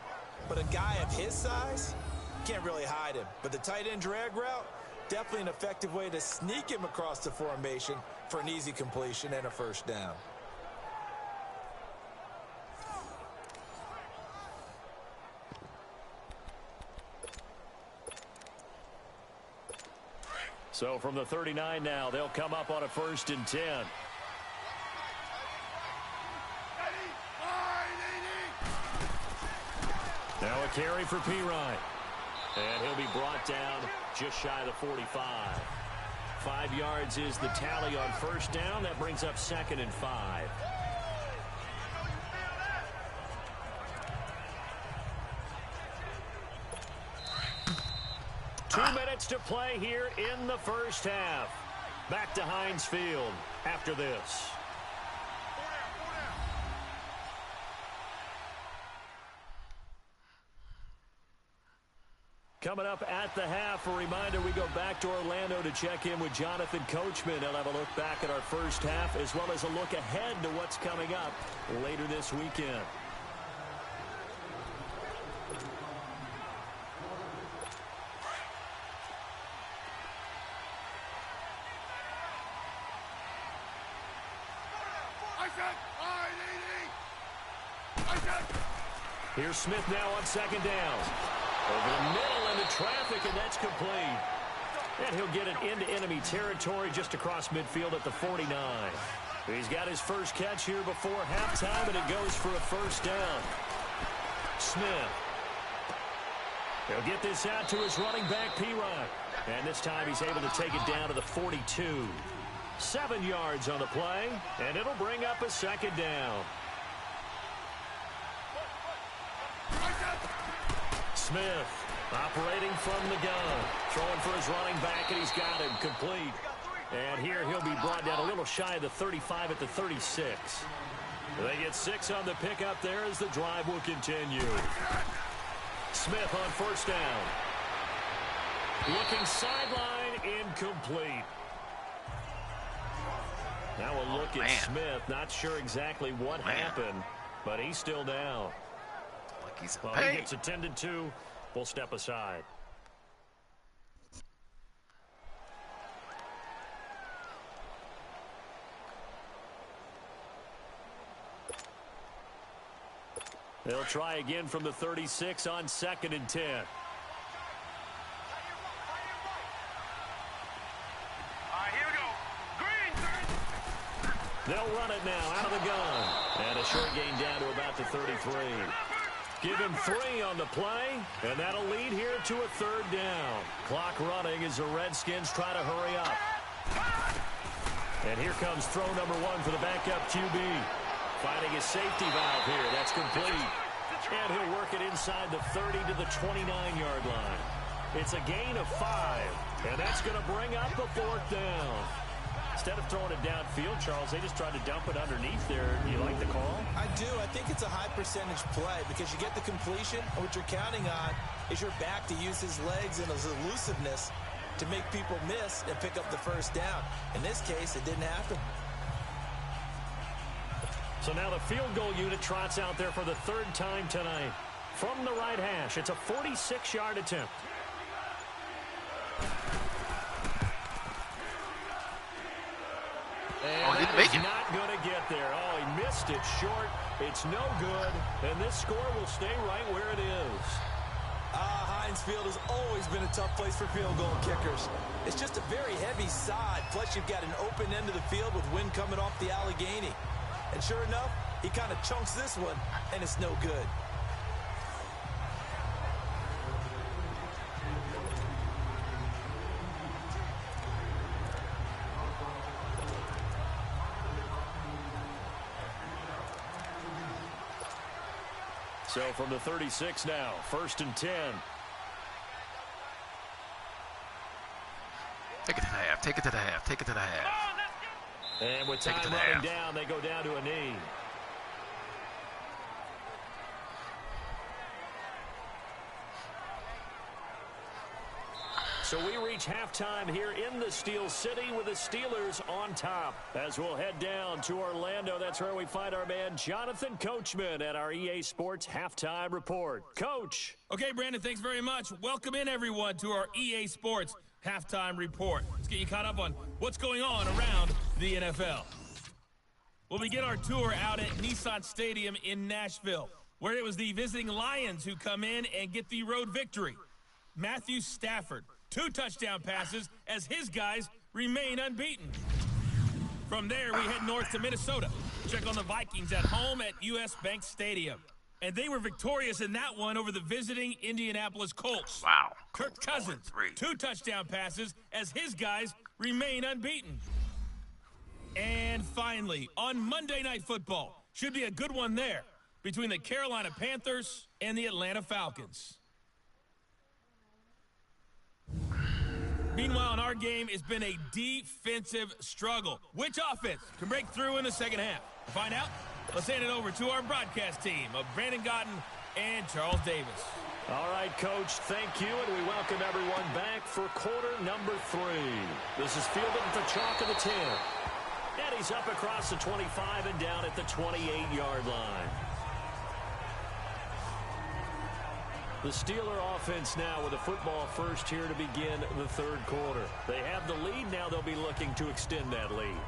but a guy of his size, can't really hide him. But the tight end drag route, definitely an effective way to sneak him across the formation for an easy completion and a first down. So from the 39 now, they'll come up on a 1st and 10. Now a carry for Pirine. And he'll be brought down just shy of the 45. 5 yards is the tally on 1st down. That brings up 2nd and 5. Two minutes to play here in the first half. Back to Heinz Field after this. Coming up at the half, a reminder, we go back to Orlando to check in with Jonathan Coachman. He'll have a look back at our first half as well as a look ahead to what's coming up later this weekend. Here's Smith now on second down. Over the middle into traffic, and that's complete. And he'll get it into enemy territory just across midfield at the 49. He's got his first catch here before halftime, and it goes for a first down. Smith. He'll get this out to his running back, P-Rod. And this time he's able to take it down to the 42. 7 yards on the play, and it'll bring up a second down. Smith operating from the gun, throwing for his running back, and he's got him complete. And here he'll be brought down a little shy of the 35 at the 36. They get 6 on the pickup there as the drive will continue. Smith on first down. Looking sideline, incomplete. Now a look at Smith. Not sure exactly what happened, but he's still down. Well, he gets attended to. We'll step aside. They'll try again from the 36 on 2nd and 10. They'll run it now out of the gun. And a short gain down to about the 33. Give him 3 on the play, and that'll lead here to a third down. Clock running as the Redskins try to hurry up. And here comes throw number 1 for the backup QB. Finding his safety valve here. That's complete. And he'll work it inside the 30 to the 29-yard line. It's a gain of 5, and that's going to bring up a 4th down. Instead of throwing it downfield, Charles, they just tried to dump it underneath there. Do you like the call? I do. I think it's a high-percentage play because you get the completion, and what you're counting on is your back to use his legs and his elusiveness to make people miss and pick up the first down. In this case, it didn't happen. So now the field goal unit trots out there for the 3rd time tonight. From the right hash, it's a 46-yard attempt. And he didn't make it. Not going to get there. Oh, he missed it short. It's no good. And this score will stay right where it is. Heinz Field has always been a tough place for field goal kickers. It's just a very heavy side. Plus, you've got an open end of the field with wind coming off the Allegheny. And sure enough, he kind of chunks this one, and it's no good. So from the 36 now, 1st and 10. Take it to the half. Take it to the half. Take it to the half. And with time running down, they go down to a knee. So we reach halftime here in the Steel City with the Steelers on top. As we'll head down to Orlando, that's where we find our man Jonathan Coachman at our EA Sports Halftime Report. Coach. Okay, Brandon, thanks very much. Welcome in, everyone, to our EA Sports Halftime Report. Let's get you caught up on what's going on around the NFL. We'll begin our tour out at Nissan Stadium in Nashville, where it was the visiting Lions who come in and get the road victory. Matthew Stafford, 2 touchdown passes as his guys remain unbeaten. From there, we head north to Minnesota. Check on the Vikings at home at US Bank Stadium. And they were victorious in that one over the visiting Indianapolis Colts. Wow. Kirk Cousins, 2 touchdown passes as his guys remain unbeaten. And finally, on Monday Night Football, should be a good one there between the Carolina Panthers and the Atlanta Falcons. Meanwhile, in our game, it's been a defensive struggle. Which offense can break through in the second half? To find out, let's hand it over to our broadcast team of Brandon Gaudin and Charles Davis. All right, Coach, thank you, and we welcome everyone back for quarter number 3. This is fielded at the chalk of the 10. And he's up across the 25 and down at the 28-yard line. The Steeler offense now with a football first here to begin the third quarter. They have the lead. Now they'll be looking to extend that lead.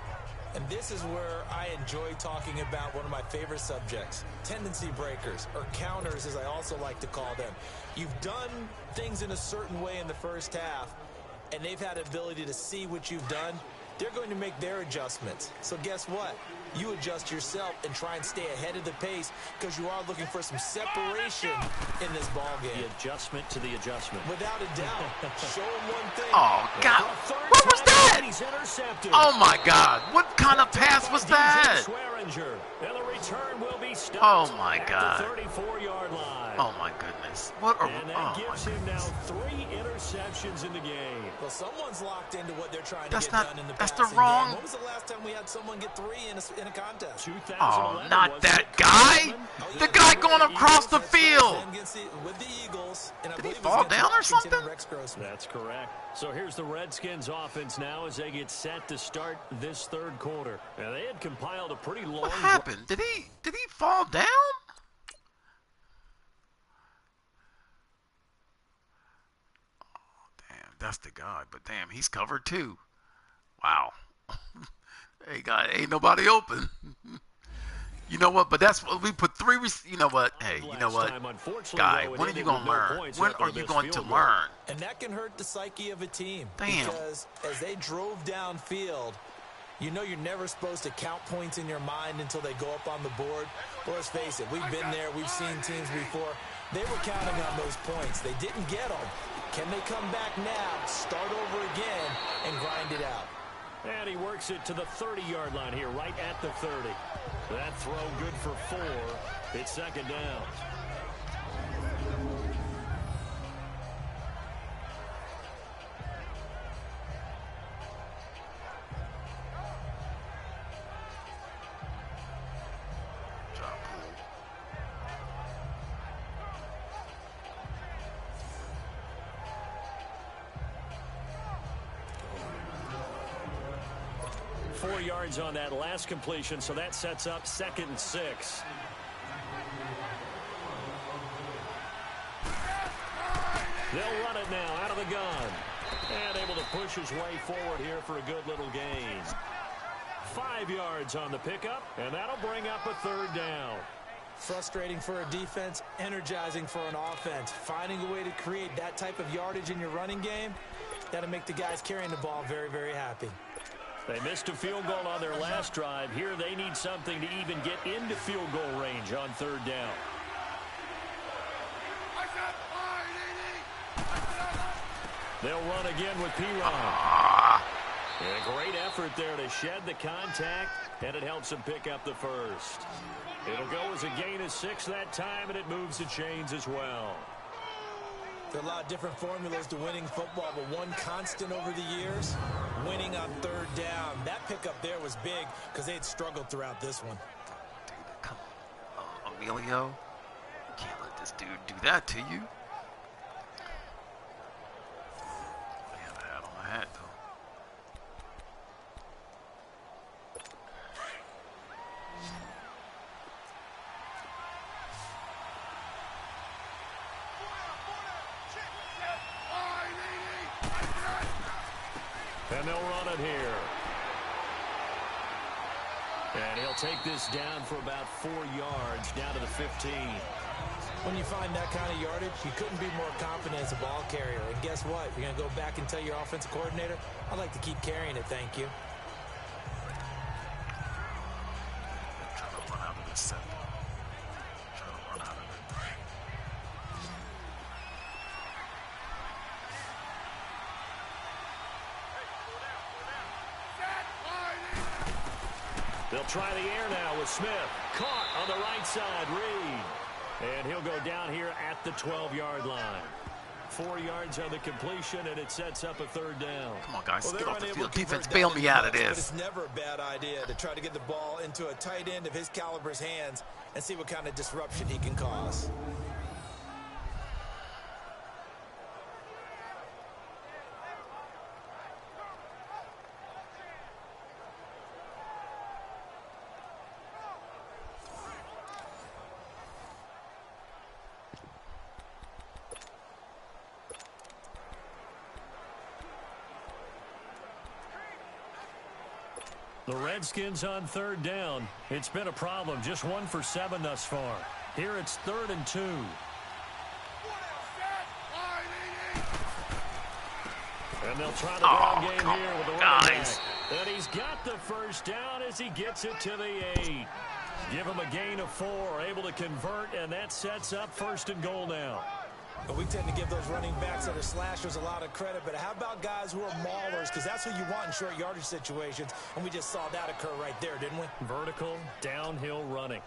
And this is where I enjoy talking about one of my favorite subjects, tendency breakers, or counters as I also like to call them. You've done things in a certain way in the first half, and they've had the ability to see what you've done. They're going to make their adjustments. So guess what? You adjust yourself and try and stay ahead of the pace because you are looking for some separation in this ball game. The adjustment to the adjustment. Without a doubt. Show him one thing. Oh, God. What was that? He's intercepted. Oh, my God. What kind of pass was that? Swearinger. And the return will be stopped. Oh, my God. At the 34-yard line. Oh, my goodness. What are, and that gives him now 3 interceptions in the game. Well, someone's locked into what they're trying to get done in the That's passing the wrong. game. When was the last time we had someone get 3 in a contest? Oh, not that guy. The guy going across the field. With the Eagles, and Did he fall down or something? That's correct. So here's the Redskins offense now as they get set to start this third quarter. Now they had compiled a pretty long. What happened? Did he fall down? That's the guy, but damn, he's covered too. Wow. Hey, guy, ain't nobody open. You know what? But that's what we put 3. You know what? Hey, you know what? Guy, when are you going to learn? When are you going to learn? And that can hurt the psyche of a team. Damn. Because as they drove downfield, you know you're never supposed to count points in your mind until they go up on the board. Well, let's face it, we've been there. We've seen teams before. They were counting on those points. They didn't get them. Can they come back now, start over again, and grind it out? And he works it to the 30-yard line here, right at the 30. That throw good for 4. It's second down. Yards on that last completion, so that sets up 2nd and 6. They'll run it now out of the gun. And able to push his way forward here for a good little gain. 5 yards on the pickup, and that'll bring up a 3rd down. Frustrating for a defense, energizing for an offense. Finding a way to create that type of yardage in your running game, that'll make the guys carrying the ball very, very happy. They missed a field goal on their last drive. Here they need something to even get into field goal range on 3rd down. They'll run again with P-Ron. And a great effort there to shed the contact, and it helps him pick up the first. It'll go as a gain of 6 that time, and it moves the chains as well. There are a lot of different formulas to winning football, but one constant over the years, winning on 3rd down. That pickup there was big because they had struggled throughout this one. Come on, Emilio. You can't let this dude do that to you. I have a hat on my hat, though. And they'll run it here. And he'll take this down for about 4 yards, down to the 15. When you find that kind of yardage, you couldn't be more confident as a ball carrier. And guess what? You're going to go back and tell your offensive coordinator, I'd like to keep carrying it, thank you. I'm trying to run out of this set. I'm trying to run out of it. They'll try the air now with Smith. Caught on the right side, Reed. And he'll go down here at the 12-yard line. 4 yards on the completion, and it sets up a 3rd down. Come on, guys. Well, Get off the field. Defense, bail bail me out of But this. it's never a bad idea to try to get the ball into a tight end of his caliber's hands and see what kind of disruption he can cause. The Redskins on third down. It's been a problem. Just 1 for 7 thus far. Here it's 3rd and 2. And they'll try the ground game here with the running back. And he's got the first down as he gets it to the 8. Give him a gain of 4, able to convert, and that sets up 1st and goal now. We tend to give those running backs that are slashers a lot of credit, but how about guys who are maulers? Because that's who you want in short yardage situations, and we just saw that occur right there, didn't we? Vertical, downhill running.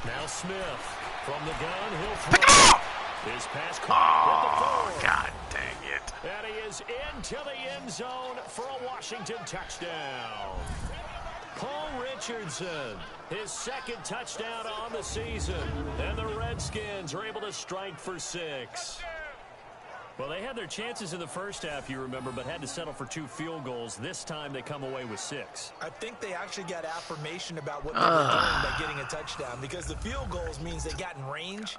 Now Smith from the gun, he'll throw. His pass caught. Oh, God dang it. And he is into the end zone for a Washington touchdown. Paul Richardson, his 2nd touchdown on the season. And the Redskins are able to strike for 6. Well, they had their chances in the first half, you remember, but had to settle for 2 field goals. This time they come away with 6. I think they actually got affirmation about what they were doing by getting a touchdown, because the field goals means they got in range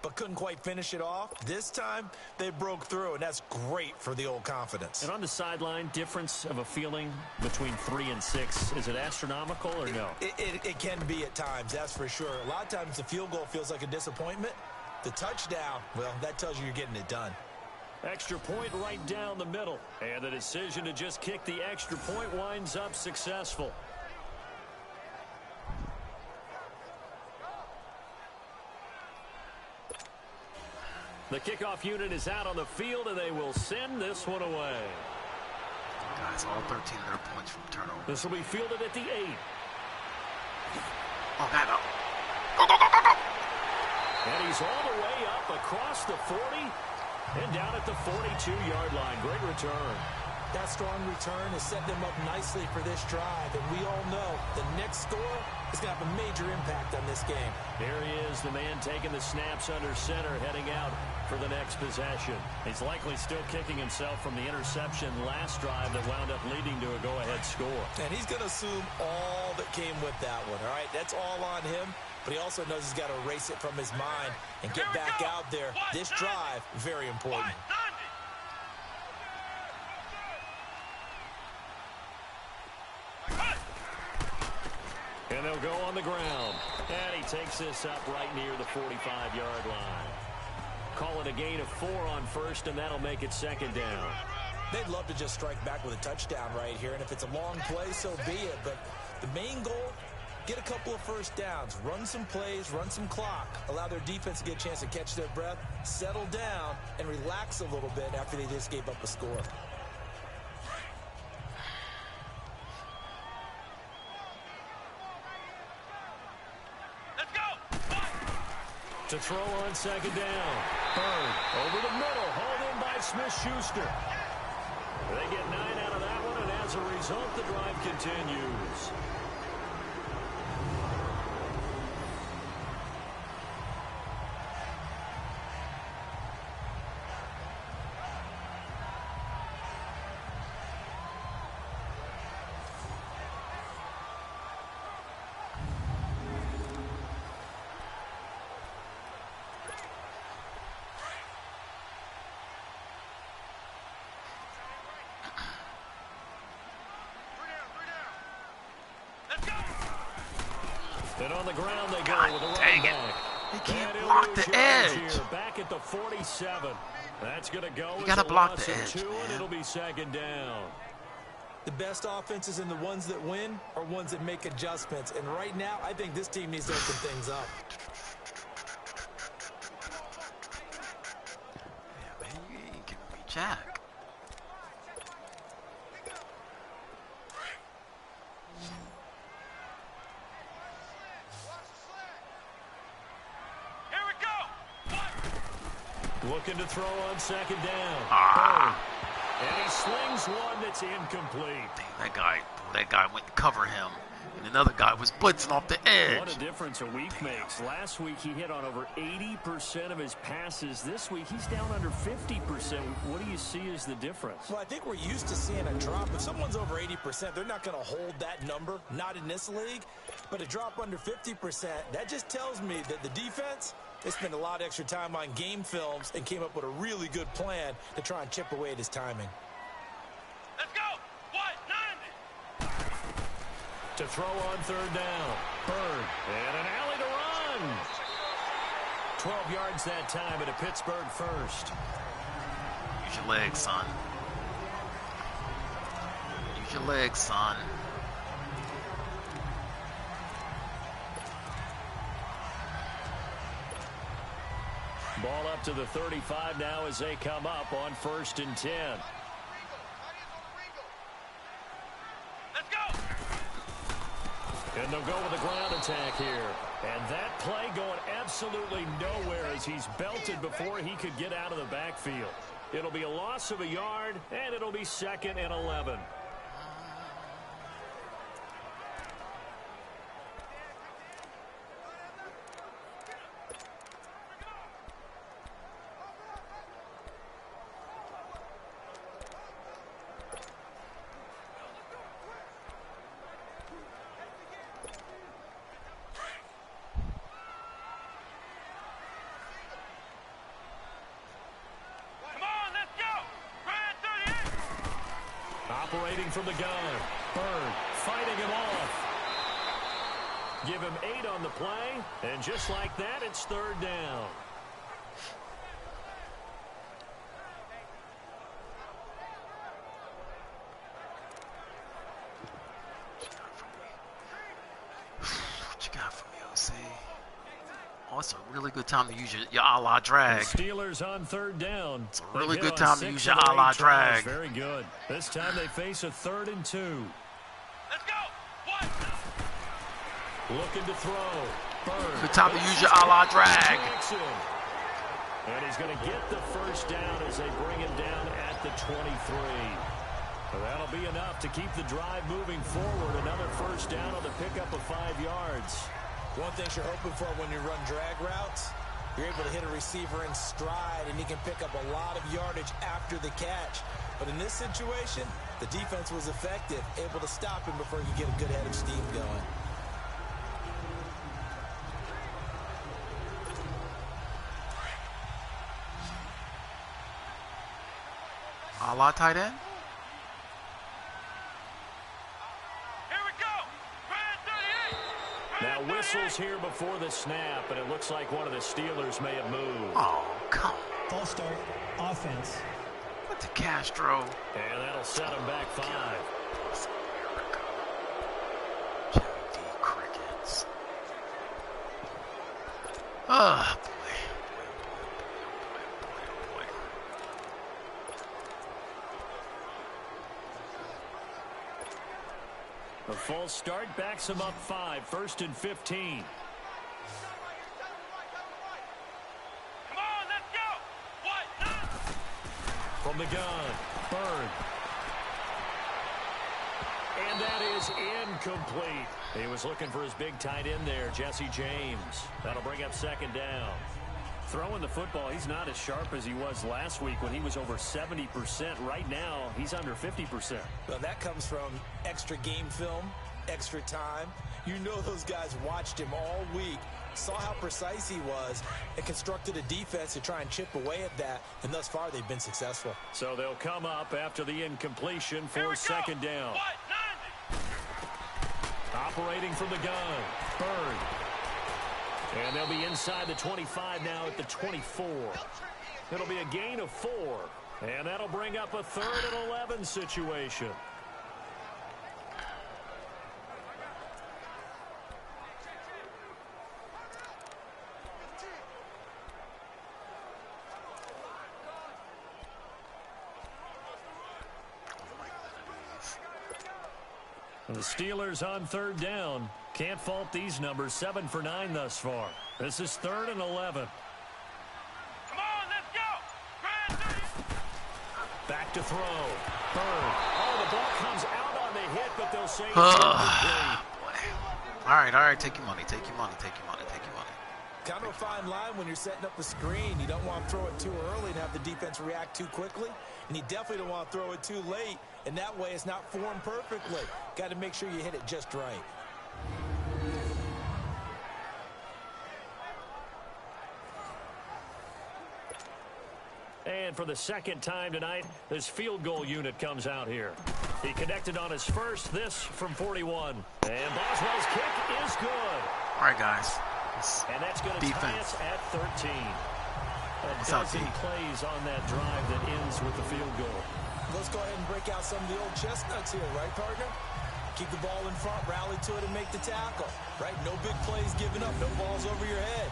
but couldn't quite finish it off. This time they broke through, and that's great for the old confidence. And on the sideline, difference of a feeling between 3 and 6, is it astronomical or no? It can be at times, that's for sure. A lot of times the field goal feels like a disappointment. The touchdown, well, that tells you you're getting it done. Extra point right down the middle. And the decision to just kick the extra point winds up successful. The kickoff unit is out on the field, and they will send this one away. Guys, all 13 of their points from turnover. This will be fielded at the 8. Oh, that up. Go, go, go, go, go. And he's all the way up across the 40. And down at the 42-yard line. Great return. That strong return has set them up nicely for this drive. And we all know the next score is going to have a major impact on this game. Here he is, the man taking the snaps under center, heading out for the next possession. He's likely still kicking himself from the interception last drive that wound up leading to a go-ahead score. And he's going to assume all that came with that one, all right? That's all on him. But he also knows he's got to erase it from his mind and get back out there. This drive, very important. And they'll go on the ground. And he takes this up right near the 45-yard line. Call it a gain of 4 on 1st, and that'll make it 2nd down. They'd love to just strike back with a touchdown right here. And if it's a long play, so be it. But the main goal, get a couple of first downs, run some plays, run some clock, allow their defense to get a chance to catch their breath, settle down, and relax a little bit after they just gave up a score. Let's go! To throw on 2nd down. Bird over the middle, hauled in by Smith-Schuster. They get 9 out of that one, and as a result, the drive continues. And on the ground they go with a running back. He can't block the edge. Back at the 47. That's going to go. You got to block the edge, 2, man. and it'll be 2nd down. The best offenses and the ones that win are ones that make adjustments. And right now, I think this team needs to open things up. Yeah, man, you ain't giving me jack. Looking to throw on 2nd down. And he slings one that's incomplete. Dang, that guy went to cover him. And another guy was blitzing off the edge. What a difference a week makes. Last week he hit on over 80% of his passes. This week he's down under 50%. What do you see as the difference? Well, I think we're used to seeing a drop. If someone's over 80%, they're not going to hold that number, not in this league. But a drop under 50%, that just tells me that the defense, they spent a lot of extra time on game films and came up with a really good plan to try and chip away at his timing. Let's go! What? 90! To throw on third down. Bird. And an alley to run. 12 yards that time at a Pittsburgh first. Use your legs, son. Use your legs, son. Ball up to the 35 now as they come up on 1st and 10. Let's go! And they'll go with a ground attack here. And that play going absolutely nowhere as he's belted before he could get out of the backfield. It'll be a loss of a yard, and it'll be 2nd and 11. Operating from the gun. Bird fighting him off. Give him 8 on the play. And just like that, it's 3rd down. What you got for me, OC? Oh, it's a really good time to use your a la drag. The Steelers on 3rd down. It's a really good time to use your a la drag. Very good. This time they face a 3rd and 2. Let's go! What? Looking to throw. Bird. Good time to use your a la drag. And he's going to get the 1st down as they bring him down at the 23. So that'll be enough to keep the drive moving forward. Another 1st down on the pickup of 5 yards. One thing you're hoping for when you run drag routes, you're able to hit a receiver in stride, and he can pick up a lot of yardage after the catch. But in this situation, the defense was effective, able to stop him before he could get a good head of steam going. A la tight end? Now whistles here before the snap, and it looks like one of the Steelers may have moved. Oh, come on. False start. Offense. What the Castro? And that'll set him back 5. Jimmy D. Crickets. Oh, boy. A false start backs him up 5. 1st and 15. Come on, let's go! What? From the gun, Bird. And that is incomplete. He was looking for his big tight end there, Jesse James. That'll bring up 2nd down. Throwing the football, he's not as sharp as he was last week when he was over 70%. Right now, he's under 50%. Well, that comes from extra game film, extra time. You know those guys watched him all week, saw how precise he was, and constructed a defense to try and chip away at that, and thus far they've been successful. So they'll come up after the incompletion for 2nd down. What? 90! Operating from the gun, Bird. And they'll be inside the 25 now at the 24. It'll be a gain of 4. And that'll bring up a 3rd and 11 situation. The Steelers on 3rd down. Can't fault these numbers. 7 for 9 thus far. This is 3rd and 11. Come on, let's go! Back to throw. Bird. Oh, the ball comes out on the hit, but they'll say it's incomplete. All right. Take your money. Kind of a fine line when you're setting up the screen. You don't want to throw it too early and have the defense react too quickly. And you definitely don't want to throw it too late. And that way it's not formed perfectly. Got to make sure you hit it just right. And for the second time tonight, this field goal unit comes out here. He connected on his first, this from 41. And Boswell's kick is good. All right, guys. And that's going to tie us at 13. A dozen plays on that drive that ends with the field goal. Let's go ahead and break out some of the old chestnuts here, right, partner? Keep the ball in front, rally to it, and make the tackle, right? No big plays given up, no balls over your head.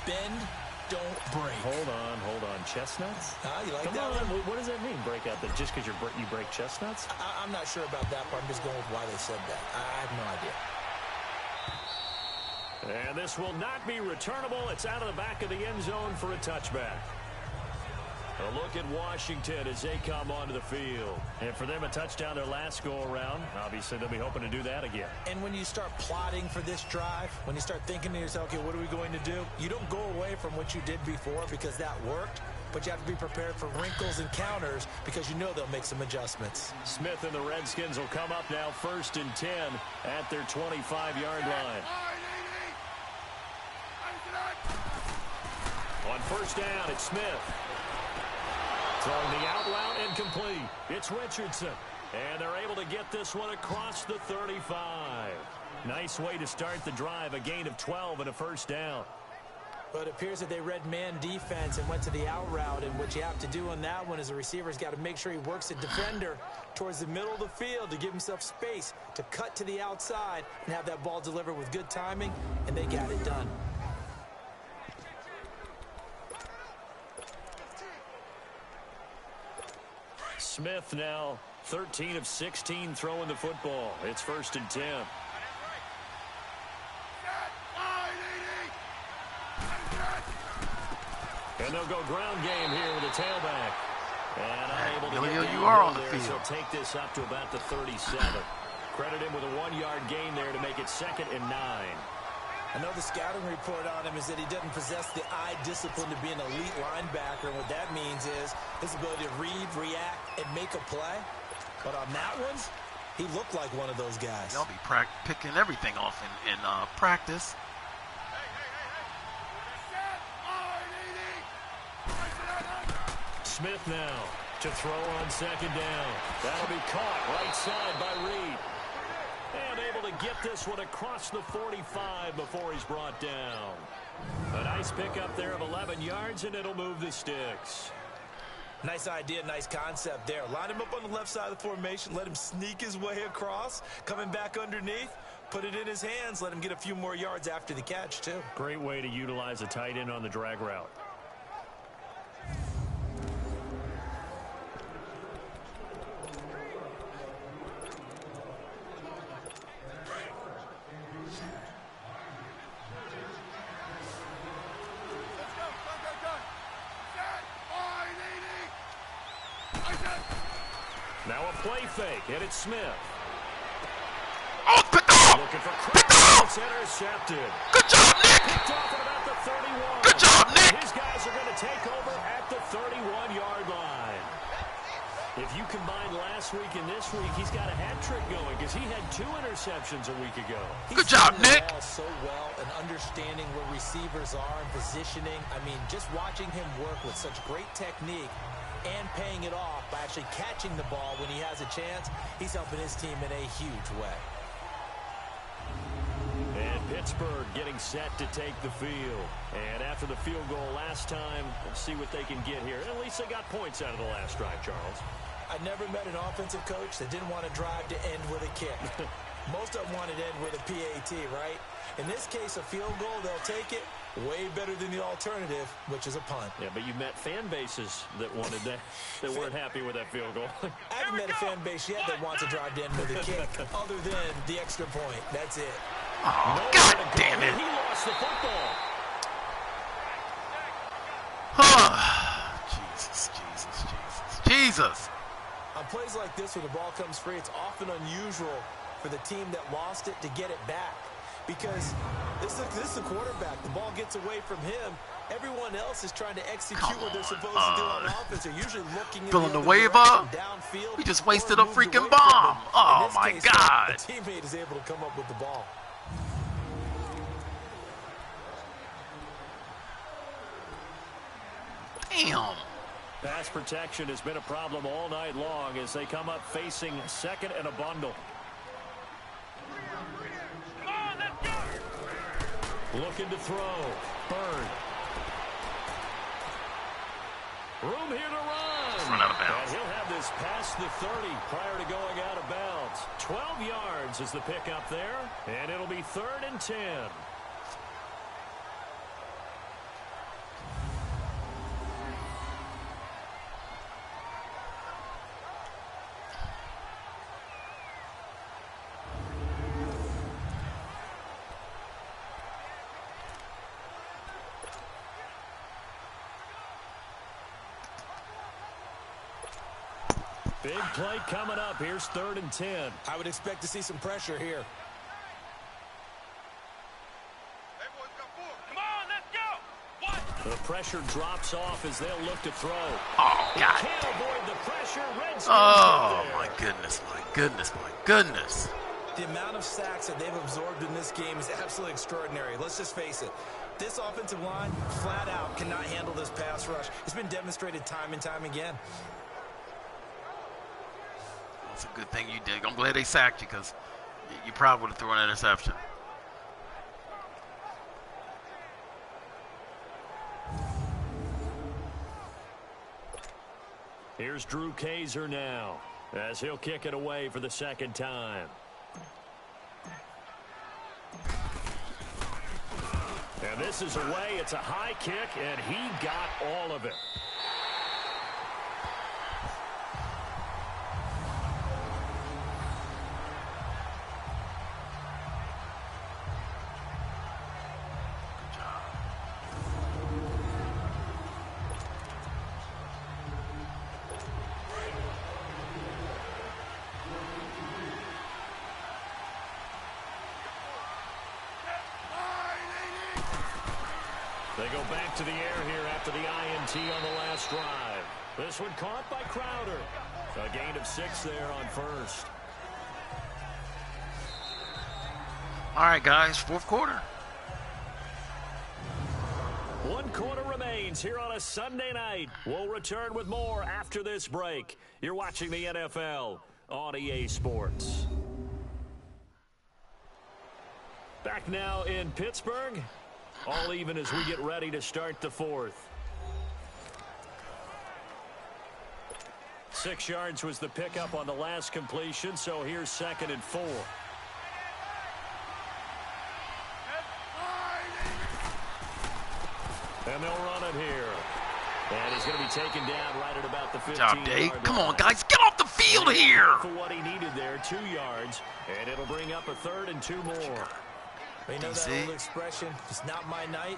Bend, don't break. Hold on. Chestnuts? You like Come that on. one? What does that mean, break out? That just because you break chestnuts? I'm not sure about that part. I'm just going with why they said that. I have no idea. And this will not be returnable. It's out of the back of the end zone for a touchback. A look at Washington as they come onto the field. And for them, a touchdown their last go-around. Obviously, they'll be hoping to do that again. And when you start plotting for this drive, when you start thinking to yourself, okay, what are we going to do? You don't go away from what you did before because that worked, but you have to be prepared for wrinkles and counters because you know they'll make some adjustments. Smith and the Redskins will come up now 1st and 10 at their 25-yard line. On first down, it's Smith. Throwing the out route incomplete. It's Richardson. And they're able to get this one across the 35. Nice way to start the drive. A gain of 12 and a first down. But it appears that they read man defense and went to the out route. And what you have to do on that one is the receiver's got to make sure he works the defender towards the middle of the field to give himself space to cut to the outside and have that ball delivered with good timing. And they got it done. Smith now 13 of 16 throwing the football. It's 1st and 10. And they'll go ground game here with a tailback. And unable to get you are on the there, field. so take this up to about the 37. Credit him with a 1-yard gain there to make it 2nd and 9. I know the scouting report on him is that he doesn't possess the eye discipline to be an elite linebacker. And what that means is his ability to read, react, and make a play. But on that one, he looked like one of those guys. They'll be picking everything off in practice. Smith now to throw on 2nd down. That'll be caught right side by Reed. And able to get this one across the 45 before he's brought down. A nice pickup there of 11 yards, and it'll move the sticks. Nice idea, nice concept there. Line him up on the left side of the formation, let him sneak his way across, coming back underneath, put it in his hands, let him get a few more yards after the catch, too. Great way to utilize a tight end on the drag route. Now a play fake, and it's Smith. Oh, picked off! Looking for Picked off! It's intercepted. Good job, Nick! Picked off at about the 31. Good job, Nick! His guys are going to take over at the 31-yard line. If you combine last week and this week, he's got a hat trick going because he had 2 interceptions a week ago. Good job, Nick! He's so well and understanding where receivers are and positioning. I mean, just watching him work with such great technique and paying it off by actually catching the ball when he has a chance, he's helping his team in a huge way. And Pittsburgh getting set to take the field. And after the field goal last time, let's see what they can get here. At least they got points out of the last drive, Charles. I never met an offensive coach that didn't want to drive to end with a kick. Most of them wanted to end with a PAT, right? In this case, a field goal, they'll take it. Way better than the alternative, which is a punt. Yeah, but you met fan bases that wanted that, that weren't happy with that field goal. I haven't met a fan base yet that wants to drive to end with a kick, other than the extra point. That's it. Oh, God damn it. He lost the football. Jesus. On plays like this where the ball comes free, it's often unusual for the team that lost it to get it back. because this is the quarterback. The ball gets away from him. Everyone else is trying to execute what they're supposed to do on offense. They're usually looking in feeling the the wave up. downfield. We just wasted a freaking bomb. Oh my God. The teammate is able to come up with the ball. Damn. Pass protection has been a problem all night long as they come up facing second and a bundle. Looking to throw. Bird. Room here to run. Run out of bounds. And he'll have this past the 30 prior to going out of bounds. 12 yards is the pickup there, and it'll be 3rd and 10. Big play coming up. Here's 3rd and 10. I would expect to see some pressure here. Come on, let's go. What? The pressure drops off as they'll look to throw. Oh, God. Can't avoid the pressure. Redskins Oh, get there. my goodness, my goodness, my goodness. The amount of sacks that they've absorbed in this game is absolutely extraordinary. Let's just face it. This offensive line, flat out, cannot handle this pass rush. It's been demonstrated time and time again. That's a good thing you did. I'm glad they sacked you because you probably would have thrown an interception. Here's Drew Kaiser now as he'll kick it away for the second time. And this is away. It's a high kick, and he got all of it. They go back to the air here after the INT on the last drive. This one caught by Crowder. A gain of 6 there on first. All right, guys, 4th quarter. 1 quarter remains here on a Sunday night. We'll return with more after this break. You're watching the NFL on EA Sports. Back now in Pittsburgh. All even as we get ready to start the 4th. 6 yards was the pickup on the last completion, so here's 2nd and 4. And they'll run it here. And he's going to be taken down right at about the 15-yard line. Good job, Dave. Come on, guys. Get off the field here. For what he needed there, 2 yards. And it'll bring up a 3rd and 2 more. You know that old expression, it's not my night?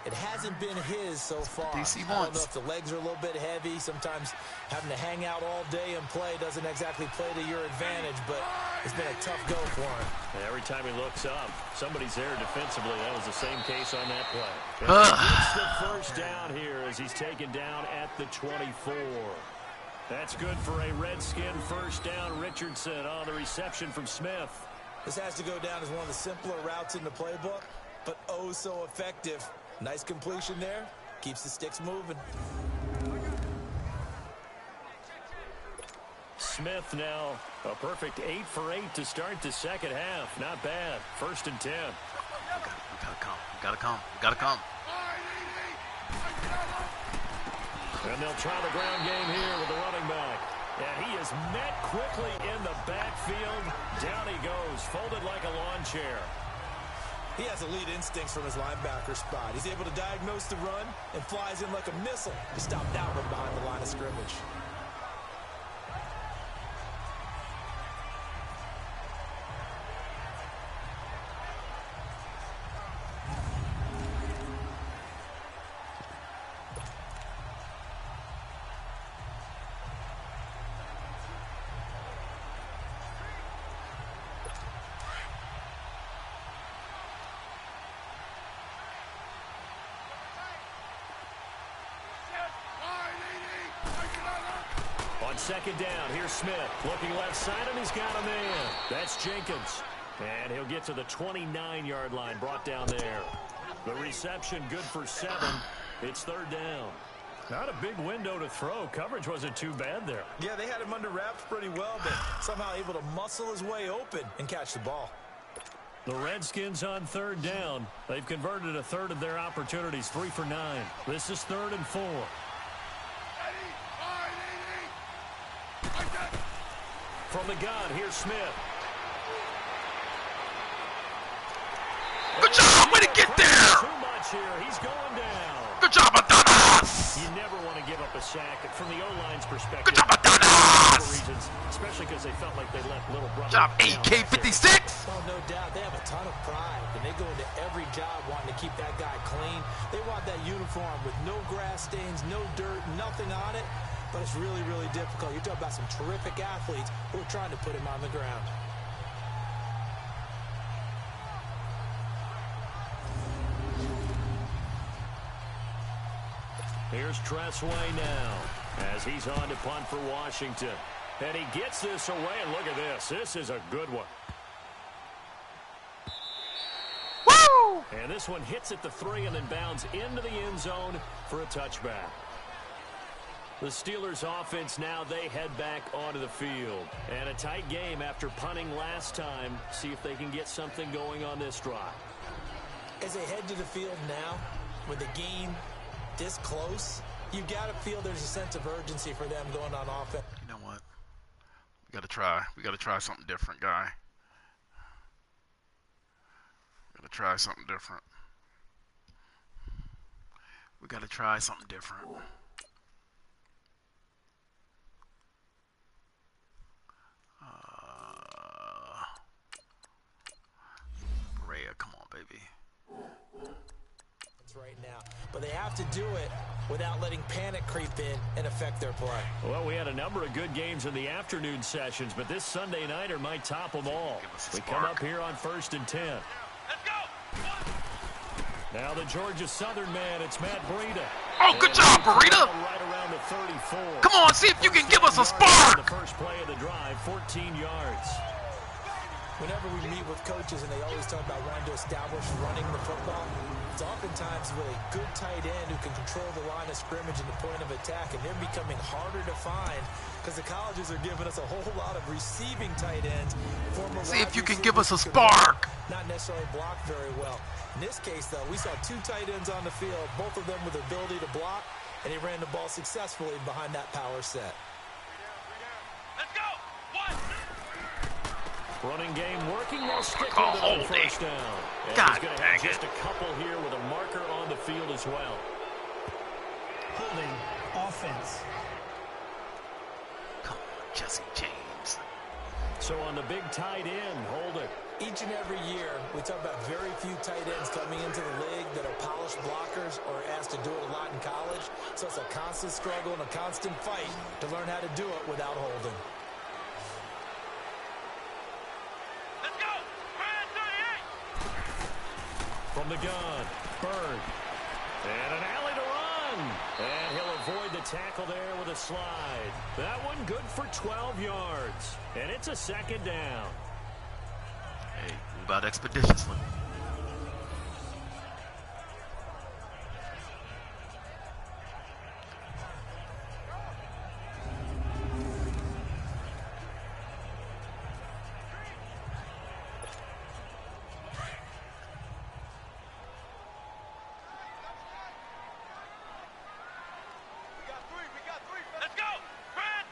It hasn't been his so far. DC I don't know wants. if the legs are a little bit heavy. Sometimes having to hang out all day and play doesn't exactly play to your advantage, but it's been a tough go for him. And every time he looks up, somebody's there defensively. That was the same case on that play. Gets the first down here as he's taken down at the 24. That's good for a Redskin first down. Richardson on the reception from Smith. This has to go down as one of the simpler routes in the playbook, but oh so effective. Nice completion there. Keeps the sticks moving. Smith now a perfect 8 for 8 to start the second half. Not bad. 1st and 10. We gotta come. We gotta come. We gotta come. And they'll try the ground game here with the running back. And he is met quickly in the backfield. Down he goes, folded like a lawn chair. He has elite instincts from his linebacker spot. He's able to diagnose the run and flies in like a missile. He stopped that one behind the line of scrimmage. second down. Here's Smith. Looking left side, and he's got a man. That's Jenkins. And he'll get to the 29-yard line, brought down there. The reception good for 7. It's third down. Not a big window to throw. Coverage wasn't too bad there. Yeah, they had him under wraps pretty well, but somehow able to muscle his way open and catch the ball. The Redskins on third down. They've converted a third of their opportunities, 3 for 9. This is 3rd and 4. From the gun, here's Smith. Good job. Way to get there. Too much here. He's going down. Good job, Adonis. You never want to give up a sack from the O-line's perspective. Good job, Adonis. Reasons, especially because they felt like they left little brother. Good job, AK-56. Oh, no doubt. They have a ton of pride, and they go into every job wanting to keep that guy clean. They want that uniform with no grass stains, no dirt, nothing on it. But it's really, really difficult. You're talking about some terrific athletes who are trying to put him on the ground. Here's Tressway now as he's on to punt for Washington. And he gets this away, and look at this. This is a good one. Woo! And this one hits at the 3 and then bounds into the end zone for a touchback. The Steelers offense now, they head back onto the field. And a tight game after punting last time. See if they can get something going on this drive. As they head to the field now, with the game this close, you got to feel there's a sense of urgency for them going on offense. You know what? We got to try. We got to try something different, guy. We got to try something different. We got to try something different. Rhea, come on, baby. Right now, but they have to do it without letting panic creep in and affect their play. Well, we had a number of good games in the afternoon sessions, but this Sunday nighter might top them all. We come up here on 1st and 10. Let's go! Now the Georgia Southern man, it's Matt Breida. Oh, good job, Breida. Right around the 34. Come on, see if you can give us a spark. The first play of the drive, 14 yards. Whenever we meet with coaches and they always talk about wanting to establish running the football, it's oftentimes with a good tight end who can control the line of scrimmage and the point of attack, and they're becoming harder to find because the colleges are giving us a whole lot of receiving tight ends. See if you can give us a spark. Not necessarily block very well. In this case, though, we saw 2 tight ends on the field, both of them with the ability to block, and he ran the ball successfully behind that power set. Let's go! One! Running game working, they'll stick with it on first down. And God he's going to have just a couple here with a marker on the field as well. Holding offense. Come on, Jesse James. So on the big tight end, hold it. Each and every year, we talk about very few tight ends coming into the league that are polished blockers or asked to do it a lot in college. So it's a constant struggle and a constant fight to learn how to do it without holding. Let's go! Brand 38! From the gun, Bird. And an alley to run. And he'll avoid the tackle there with a slide. That one good for 12 yards. And it's a second down. Hey, move out expeditiously. Let's go! Brand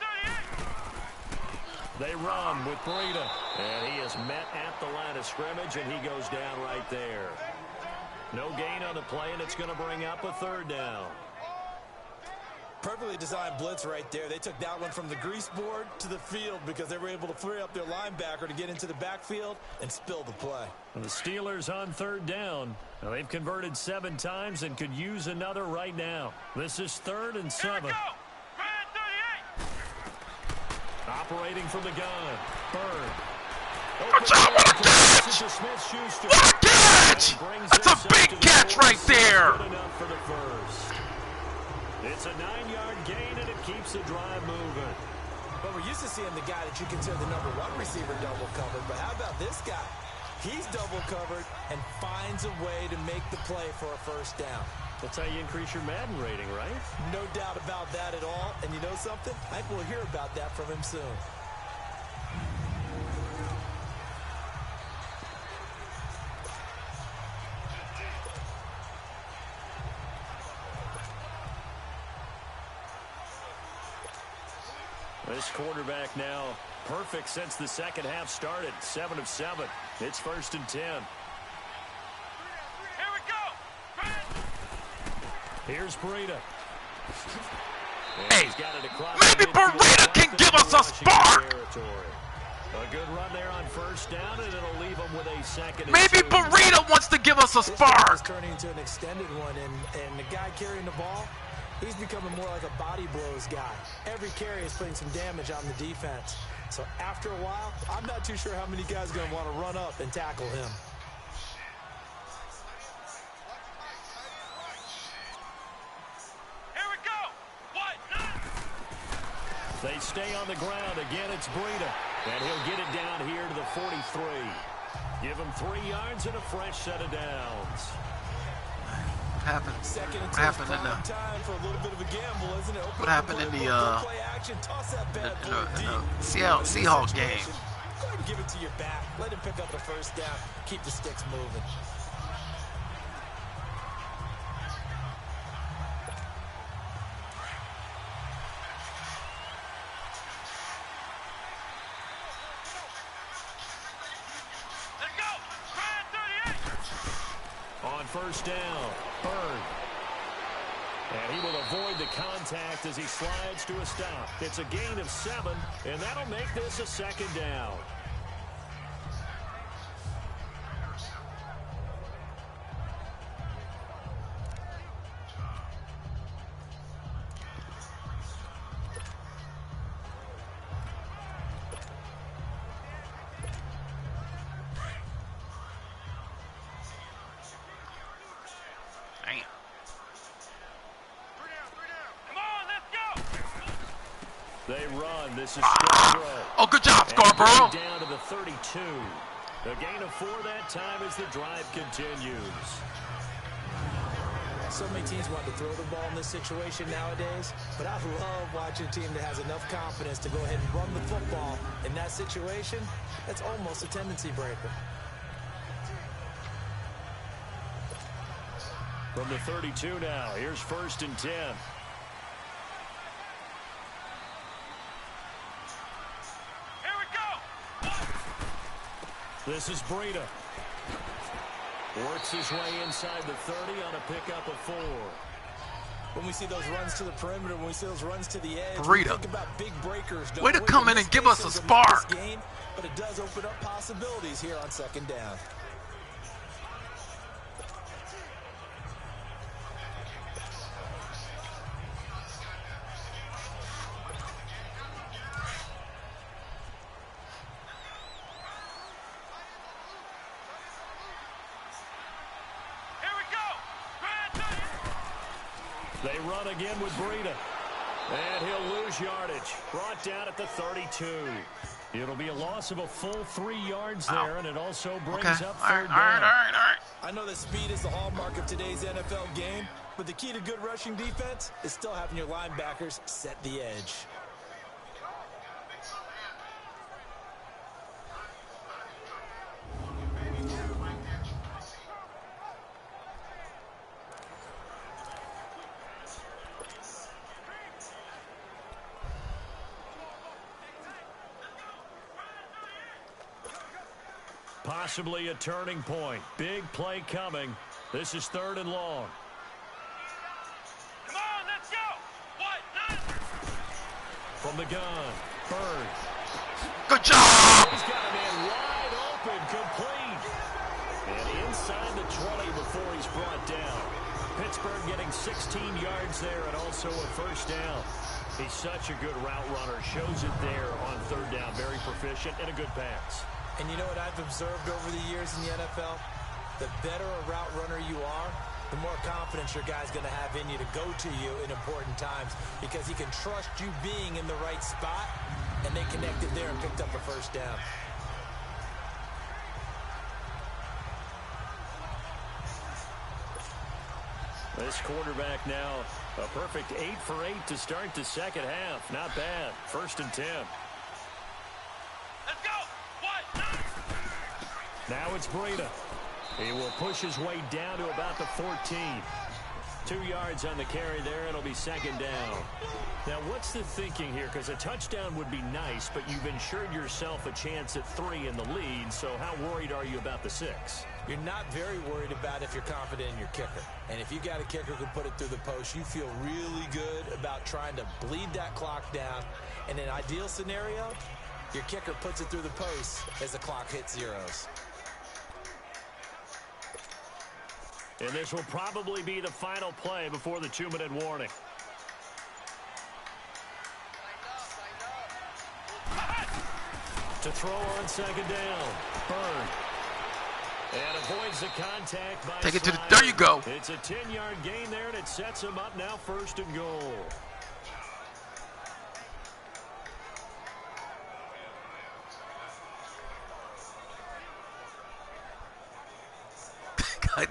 38! They run with Breida. And he is met at the line of scrimmage, and he goes down right there. No gain on the play, and it's going to bring up a third down. Perfectly designed blitz right there. They took that one from the grease board to the field because they were able to free up their linebacker to get into the backfield and spill the play. And the Steelers on third down. Now they've converted 7 times and could use another right now. This is 3rd and 7. Here we go! Brand 38! Operating from the gun. Bird. Good job, what a catch! What a catch! That's a big catch right there! Good enough for the first. It's a 9-yard gain, and it keeps the drive moving. But we're used to seeing the guy that you consider the #1 receiver double covered. But how about this guy? He's double covered and finds a way to make the play for a first down. That's how you increase your Madden rating, right? No doubt about that at all. And you know something? I think we'll hear about that from him soon. This quarterback now perfect since the second half started. 7 of 7. It's 1st and 10. Here we go. Here's Breida. Hey, maybe Breida can give us a spark. A good run there on 1st down, and it'll leave him with a 2nd and 2. Maybe Breida wants to give us a spark. This is turning into an extended one, and the guy carrying the ball, he's becoming more like a body blows guy. Every carry is putting some damage on the defense. So after a while, I'm not too sure how many guys are going to want to run up and tackle him. Here we go. They stay on the ground. Again, it's Breida. And he'll get it down here to the 43. Give him 3 yards and a fresh set of downs. What happened in the time for a little bit of a gamble, isn't it? What happened in the Seattle Seahawks game? Go ahead and give it to your back. Let him pick up the first down. Keep the sticks moving. Let's go. 38. On 1st down, Bird. And he will avoid the contact as he slides to a stop. It's a gain of 7, and that'll make this a 2nd down. They run. This is Scarborough. Oh, good job, Scarborough. Down to the 32. A gain of 4 that time as the drive continues. So many teams want to throw the ball in this situation nowadays, but I love watching a team that has enough confidence to go ahead and run the football. In that situation, that's almost a tendency breaker. From the 32 now, here's 1st and 10. This is Breida. Works his way inside the 30 on a pickup of 4. When we see those runs to the perimeter, when we see those runs to the edge, we think about big breakers. Way to come in and give us a spark. Game, but it does open up possibilities here on 2nd down. They run again with Breida. And he'll lose yardage. Brought down at the 32. It'll be a loss of a full 3 yards there, and it also brings up 3rd down. All right. I know that speed is the hallmark of today's NFL game, but the key to good rushing defense is still having your linebackers set the edge. Possibly a turning point. Big play coming. This is 3rd and long. Come on, let's go. From the gun, Bird. Good job. He's got a man wide open, complete. And inside the 20 before he's brought down. Pittsburgh getting 16 yards there and also a 1st down. He's such a good route runner. Shows it there on 3rd down. Very proficient and a good pass. And you know what I've observed over the years in the NFL? The better a route runner you are, the more confidence your guy's going to have in you to go to you in important times because he can trust you being in the right spot, and they connected there and picked up a first down. This quarterback now a perfect 8 for 8 to start the second half. Not bad. 1st and 10. Let's go. What? Now it's Breida. He will push his way down to about the 14. 2 yards on the carry there. It'll be 2nd down. Now, what's the thinking here? Because a touchdown would be nice, but you've ensured yourself a chance at 3 in the lead. So how worried are you about the 6? You're not very worried about if you're confident in your kicker. And if you got a kicker who can put it through the post, you feel really good about trying to bleed that clock down. In an ideal scenario, your kicker puts it through the post as the clock hits zeros. And this will probably be the final play before the 2-minute warning. To throw on 2nd down. Byrd. And avoids the contact by Take it to the, there you go. It's a 10-yard gain there, and it sets him up now 1st and goal.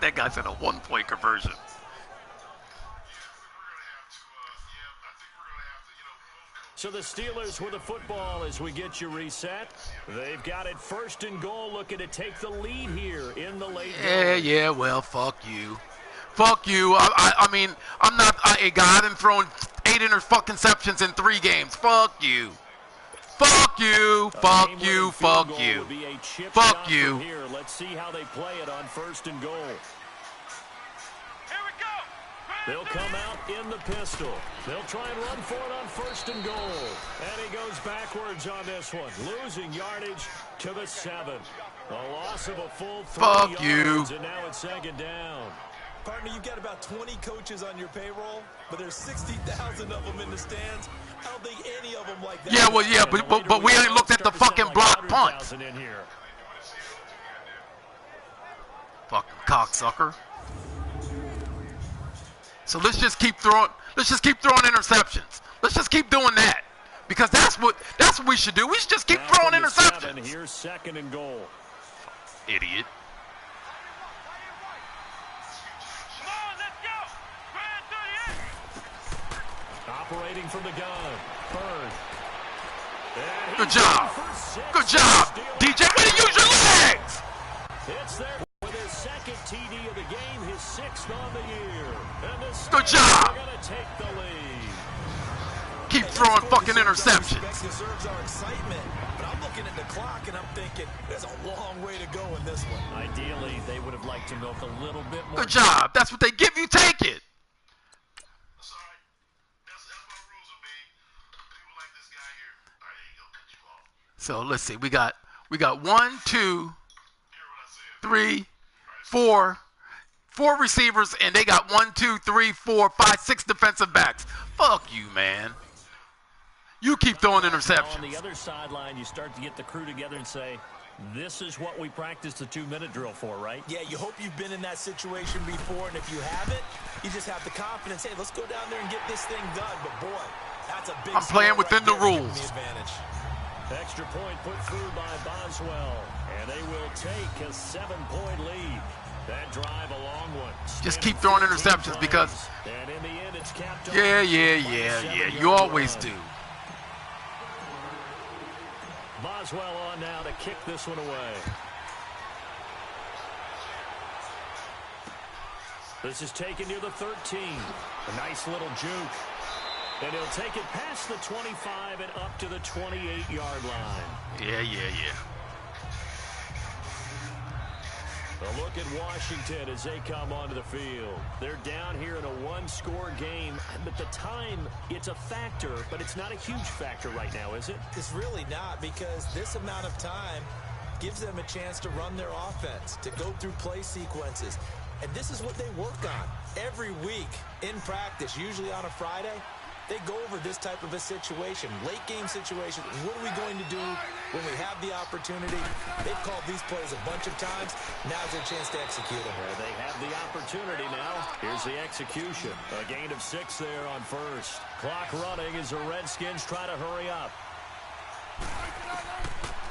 That guy's in a 1-point conversion. So the Steelers with the football as we get you reset. They've got it 1st and goal, looking to take the lead here in the late game. Yeah, well, fuck you. Fuck you. I mean, I'm not a guy that's thrown 8 interceptions in 3 games. Fuck you. Fuck you. Fuck you. Fuck you. Fuck you. Here. Let's see how they play it on 1st and goal. They'll come out in the pistol. They'll try and run for it on 1st and goal. And he goes backwards on this one, losing yardage to the 7. A loss of a full 3 Fuck yards, you. and now it's 2nd down. Partner, you've got about 20 coaches on your payroll, but there's 60,000 of them in the stands. I don't think any of them like that. Yeah, well, yeah, but we ain't looked at the fucking block punt. Fucking cocksucker. So let's just keep throwing interceptions. Let's just keep doing that. Because that's what we should do. We should just keep throwing interceptions. Here's 2nd and goal. Idiot. Come on, let's go. Operating from the gun. Byrd. Good job. Good job. DJ, way to use your legs. It's there with his 2nd TD of the game, his 6th on the year. And the Good job. Going to take the lead. Keep throwing fucking interceptions. Deserves our excitement, but I'm looking at the clock and I'm thinking there's a long way to go in this one. Ideally, they would have liked to milk a little bit more. Good job. That's what they give you. Take it. So let's see. We got 1, 2, 3, 4 receivers, and they got 1, 2, 3, 4, 5, 6 defensive backs. Fuck you, man. You keep throwing interceptions. On the other sideline, you start to get the crew together and say, this is what we practiced the 2-minute drill for, right? Yeah, you hope you've been in that situation before, and if you haven't, you just have the confidence, hey, let's go down there and get this thing done. But boy, that's a big I'm playing within the rules. Extra point put through by Boswell, and they will take a 7-point lead. That drive a long one. Just keep throwing interceptions because, and in the end, it's capped yeah, you always do. Boswell on now to kick this one away. This is taken near the 13. A nice little juke. And he'll take it past the 25 and up to the 28-yard line. Yeah. A look at Washington as they come onto the field. They're down here in a 1-score game. But the time, it's a factor, but it's not a huge factor right now, is it? It's really not, because this amount of time gives them a chance to run their offense, to go through play sequences. And this is what they work on every week in practice, usually on a Friday. They go over this type of a situation, late game situation. What are we going to do when we have the opportunity. They've called these plays a bunch of times. Now's their chance to execute them. They have the opportunity now. Here's the execution. A gain of 6 there on first. Clock running as the Redskins try to hurry up.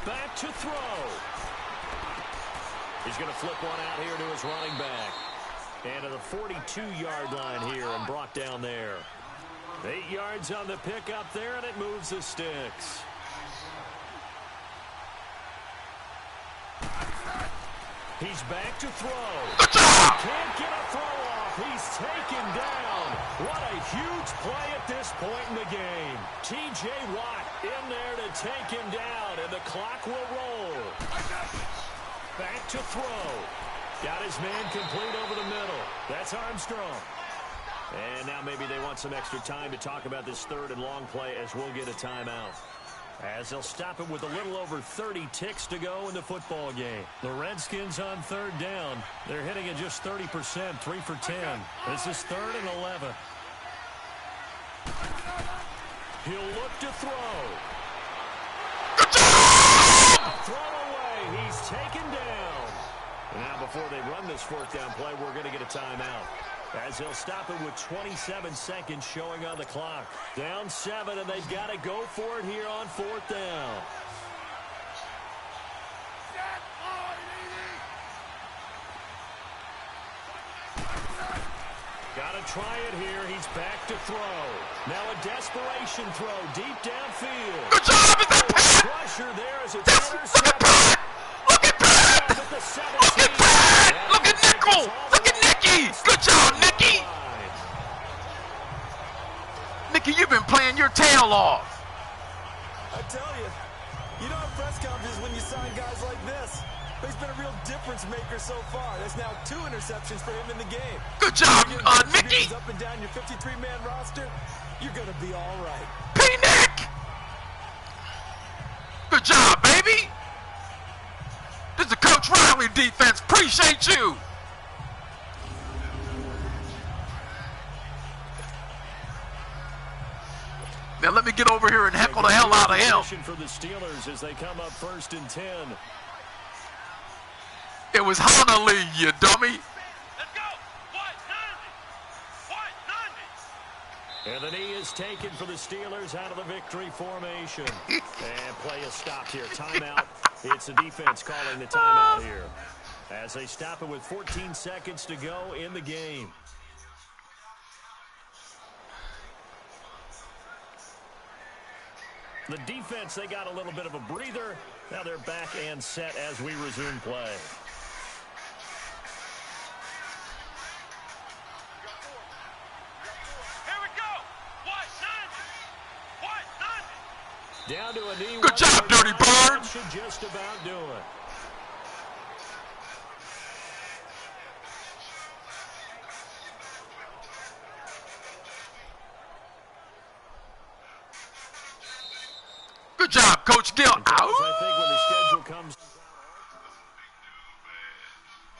Back to throw. He's going to flip one out here to his running back. And to the 42-yard line here and brought down there. 8 yards on the pickup there, and it moves the sticks. He's back to throw. Can't get a throw off. He's taken down. What a huge play at this point in the game. T.J. Watt in there to take him down, and the clock will roll. Back to throw. Got his man complete over the middle. That's Armstrong. And now maybe they want some extra time to talk about this 3rd and long play as we'll get a timeout. As they'll stop it with a little over 30 ticks to go in the football game. The Redskins on 3rd down. They're hitting at just 30%, 3 for 10. This is 3rd and 11. He'll look to throw. Throw away. He's taken down. Now before they run this 4th down play, we're going to get a timeout. As they'll stop it with 27 seconds showing on the clock. Down 7, and they've got to go for it here on 4th down. Got to try it here. He's back to throw. Now a desperation throw deep downfield. Good job! Is that Pat? Pressure there as it's intercepted. Look at Pat! Look at Pat! Look at Nickel! Look at Nicky! Good job, Nicky! Nicky, you've been playing your tail off. I tell you, you don't have press conferences when you sign guys like this. But he's been a real difference maker so far. There's now 2 interceptions for him in the game. Good job, Nicky! Up and down your 53-man roster, you're going to be all right. P-Nick! Good job, baby! This is Coach Riley defense. Appreciate you! Now let me get over here and heckle the hell out of him. For the Steelers as they come up 1st and 10. It was Honolulu, you dummy. Let's go. And the knee is taken for the Steelers out of the victory formation. And play is stopped here. Timeout. It's the defense calling the timeout here. As they stop it with 14 seconds to go in the game. The defense, they got a little bit of a breather. Now they're back and set as we resume play. Here we go. Down to a knee. Good job, Dirty Bird. Should just about do it. Good job, Coach Gill. I think when the schedule comes